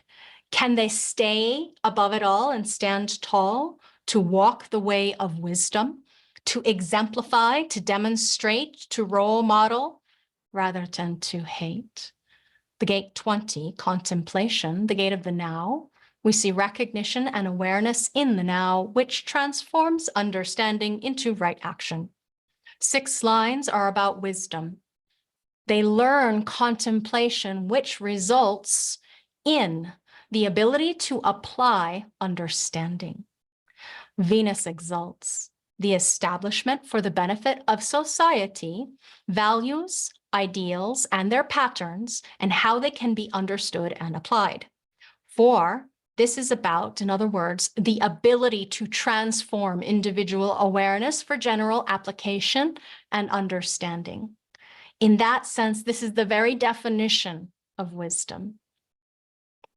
Can they stay above it all and stand tall, to walk the way of wisdom, to exemplify, to demonstrate, to role model, rather than to hate? The gate 20, contemplation, the gate of the now. We see recognition and awareness in the now, which transforms understanding into right action. 6 lines are about wisdom. They learn contemplation, which results in the ability to apply understanding. Venus exalts the establishment for the benefit of society, values, ideals, and their patterns, and how they can be understood and applied. 4, this is about, in other words, the ability to transform individual awareness for general application and understanding. In that sense, this is the very definition of wisdom.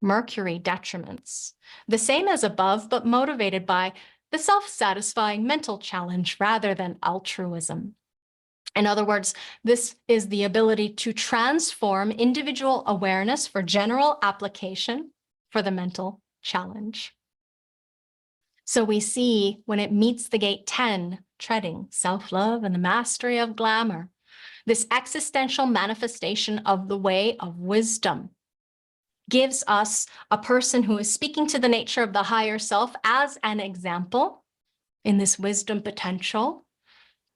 Mercury detriments, the same as above, but motivated by the self-satisfying mental challenge rather than altruism. In other words, this is the ability to transform individual awareness for general application for the mental challenge. So we see when it meets the gate 10, treading self-love and the mastery of glamour, this existential manifestation of the way of wisdom gives us a person who is speaking to the nature of the higher self as an example in this wisdom potential,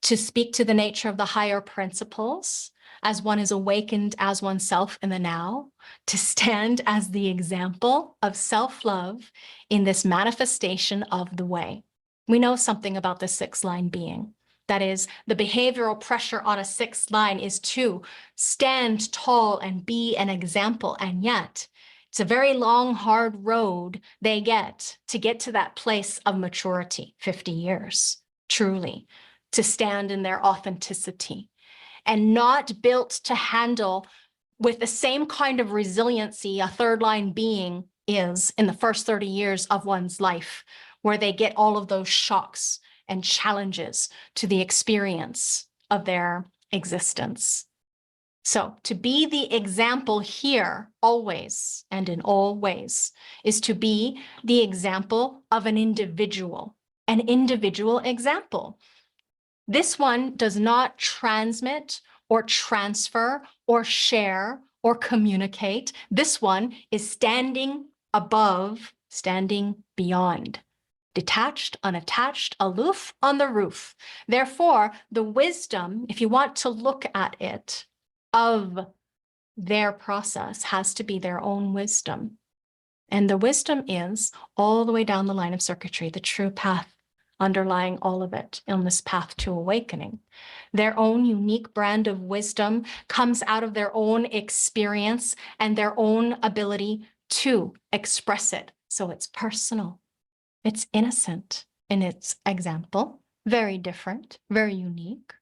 to speak to the nature of the higher principles as one is awakened as oneself in the now, to stand as the example of self-love in this manifestation of the way. We know something about the 6th line being. That is, the behavioral pressure on a 6th line is to stand tall and be an example, and yet it's a very long, hard road they get to that place of maturity, 50 years, truly, to stand in their authenticity, and not built to handle with the same kind of resiliency a 3rd line being is in the first 30 years of one's life, where they get all of those shocks and challenges to the experience of their existence. So to be the example here always and in all ways is to be the example of an individual example. This one does not transmit or transfer or share or communicate. This one is standing above, standing beyond. Detached, unattached, aloof, on the roof. Therefore, the wisdom, if you want to look at it, of their process has to be their own wisdom. And the wisdom is all the way down the line of circuitry, the true path underlying all of it on this path to awakening. Their own unique brand of wisdom comes out of their own experience and their own ability to express it. So it's personal. It's innocent in its example, very different, very unique.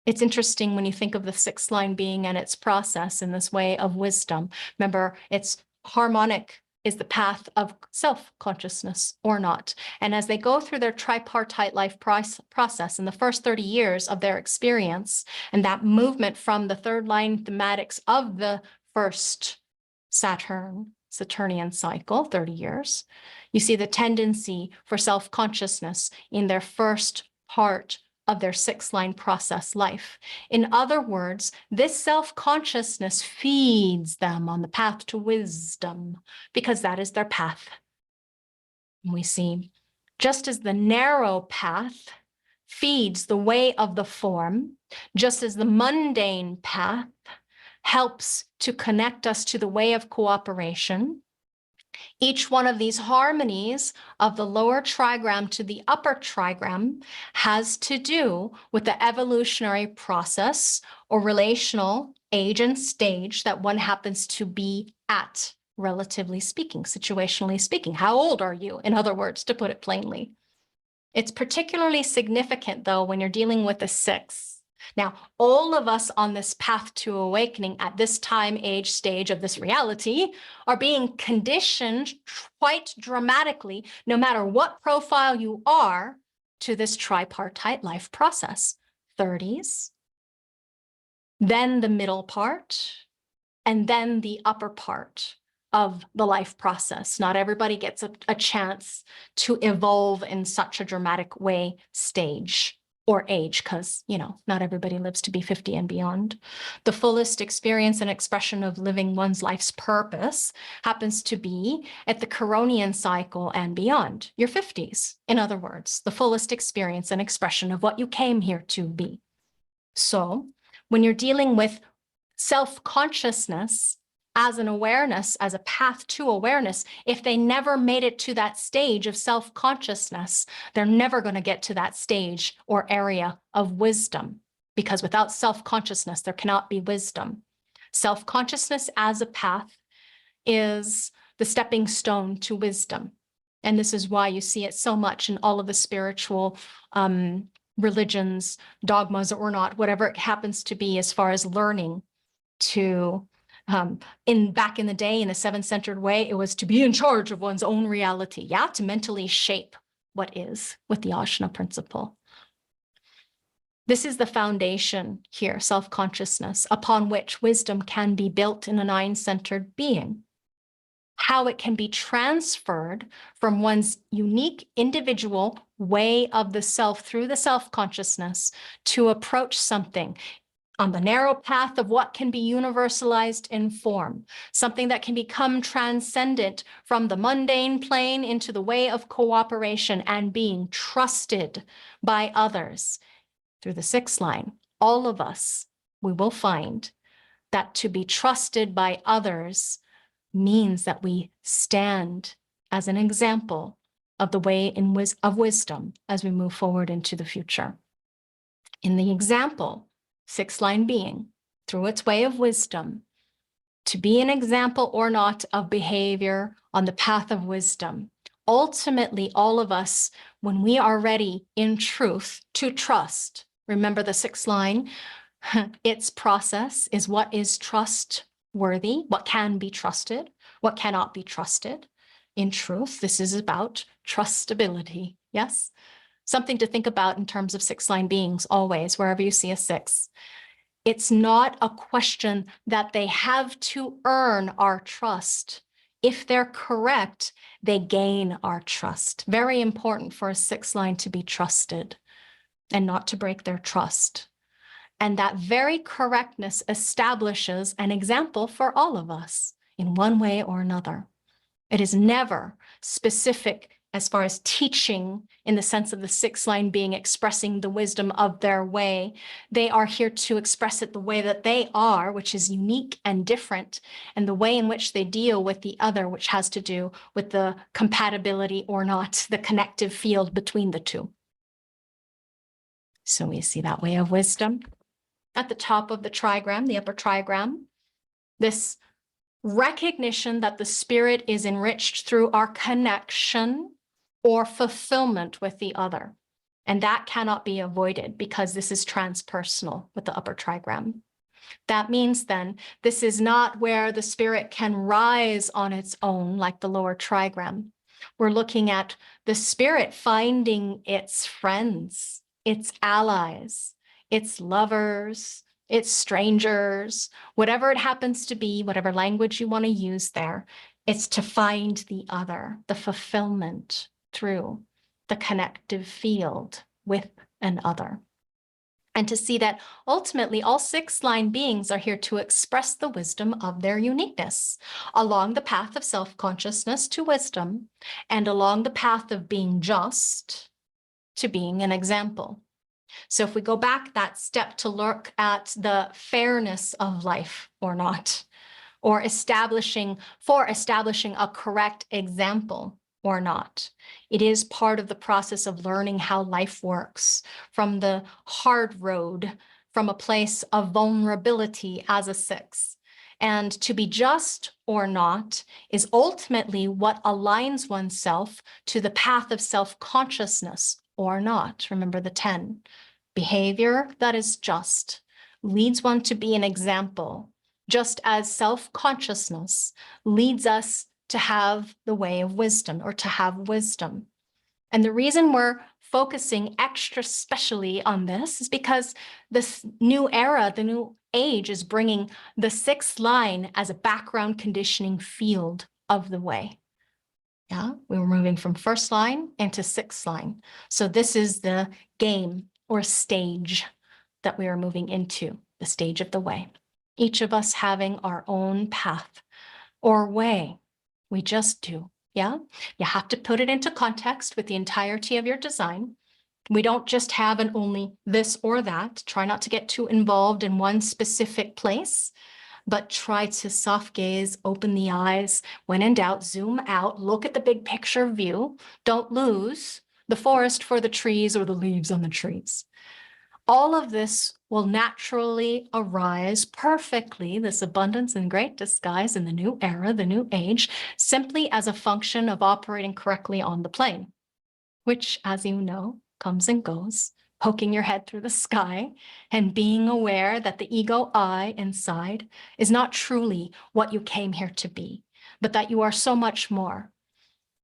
It's interesting when you think of the 6th line being and its process in this way of wisdom. Remember, it's harmonic is the path of self-consciousness or not. And as they go through their tripartite life process in the first 30 years of their experience, and that movement from the 3rd line thematics of the first Saturnian cycle, 30 years, you see the tendency for self-consciousness in their first part of their 6th line process life. In other words, this self-consciousness feeds them on the path to wisdom because that is their path. And we see, just as the narrow path feeds the way of the form, just as the mundane path helps to connect us to the way of cooperation, each one of these harmonies of the lower trigram to the upper trigram has to do with the evolutionary process or relational age and stage that one happens to be at, relatively speaking, situationally speaking. How old are you, in other words, to put it plainly? It's particularly significant, though, when you're dealing with a 6. Now, all of us on this path to awakening at this time, age, stage of this reality are being conditioned quite dramatically, no matter what profile you are, to this tripartite life process. 30s, then the middle part, and then the upper part of the life process. Not everybody gets a chance to evolve in such a dramatic way stage. or age, because, not everybody lives to be 50 and beyond. The fullest experience and expression of living one's life's purpose happens to be at the Coronian cycle and beyond, your 50s. In other words, the fullest experience and expression of what you came here to be. So when you're dealing with self-consciousness as an awareness, as a path to awareness, if they never made it to that stage of self-consciousness, they're never going to get to that stage or area of wisdom, because without self-consciousness, there cannot be wisdom. Self-consciousness as a path is the stepping stone to wisdom. And this is why you see it so much in all of the spiritual religions, dogmas or not, whatever it happens to be, as far as learning to back in the day, in a seven-centered way, it was to be in charge of one's own reality. Yeah, to mentally shape what is with the Ajna principle. This is the foundation here, self-consciousness, upon which wisdom can be built in a nine-centered being. How it can be transferred from one's unique individual way of the self through the self-consciousness to approach something on the narrow path of what can be universalized in form, something that can become transcendent from the mundane plane into the way of cooperation and being trusted by others. Through the sixth line, all of us, we will find that to be trusted by others means that we stand as an example of the way of wisdom as we move forward into the future. In the example, sixth line being, through its way of wisdom, to be an example or not of behavior on the path of wisdom. Ultimately, all of us, when we are ready in truth to trust, remember the sixth line, its process is what is trustworthy, what can be trusted, what cannot be trusted. In truth, this is about trustability, yes? Something to think about in terms of sixth line beings always, wherever you see a six. It's not a question that they have to earn our trust. If they're correct, they gain our trust. Very important for a sixth line to be trusted and not to break their trust. And that very correctness establishes an example for all of us in one way or another. It is never specific as far as teaching in the sense of the sixth line being expressing the wisdom of their way. They are here to express it the way that they are, which is unique and different, and the way in which they deal with the other, which has to do with the compatibility or not, the connective field between the two. So we see that way of wisdom. At the top of the trigram, the upper trigram, this recognition that the spirit is enriched through our connection or fulfillment with the other. And that cannot be avoided because this is transpersonal with the upper trigram. That means then this is not where the spirit can rise on its own like the lower trigram. We're looking at the spirit finding its friends, its allies, its lovers, its strangers, whatever it happens to be, whatever language you want to use there, it's to find the other, the fulfillment through the connective field with an other. And to see that ultimately all sixth line beings are here to express the wisdom of their uniqueness along the path of self-consciousness to wisdom and along the path of being just to being an example. So if we go back that step to look at the fairness of life or not, or establishing a correct example or not, it is part of the process of learning how life works from the hard road, from a place of vulnerability as a six. And to be just or not is ultimately what aligns oneself to the path of self-consciousness or not. Remember the 10. Behavior that is just leads one to be an example, just as self-consciousness leads us to have the way of wisdom or to have wisdom. And the reason we're focusing extra specially on this is because this new era, the new age, is bringing the sixth line as a background conditioning field of the way. Yeah, we were moving from first line into sixth line. So this is the game or stage that we are moving into, the stage of the way. Each of us having our own path or way. We just do. Yeah. You have to put it into context with the entirety of your design. We don't just have an only this or that. Try not to get too involved in one specific place, but try to soft gaze, open the eyes. When in doubt, zoom out, look at the big picture view. Don't lose the forest for the trees or the leaves on the trees. All of this will naturally arise perfectly, this abundance and great disguise in the new era, the new age, simply as a function of operating correctly on the plane, which, as you know, comes and goes, poking your head through the sky and being aware that the ego I inside is not truly what you came here to be, but that you are so much more.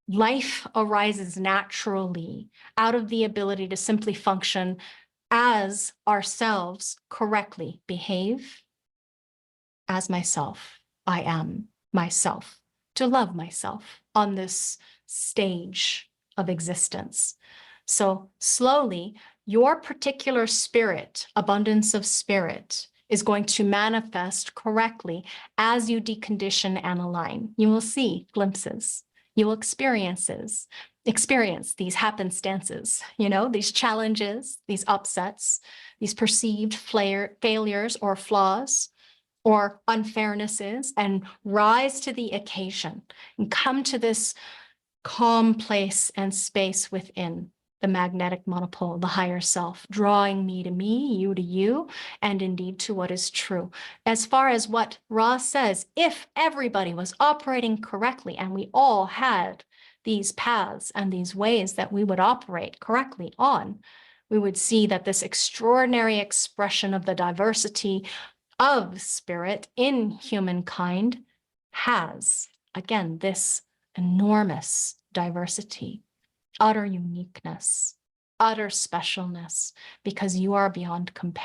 Life arises naturally out of the ability to simply function as ourselves correctly, behave as myself. I am myself, to love myself on this stage of existence. So slowly, your particular spirit, abundance of spirit, is going to manifest correctly as you decondition and align. You will see glimpses. You will experience these happenstances, these challenges, these upsets, these perceived failures or flaws or unfairnesses, and rise to the occasion and come to this calm place and space within the magnetic monopole, the higher self, drawing me to me, you to you, and indeed to what is true. As far as what Ra says, if everybody was operating correctly and we all had these paths and these ways that we would operate correctly on, we would see that this extraordinary expression of the diversity of spirit in humankind has, again, this enormous diversity, utter uniqueness, utter specialness, because you are beyond compare.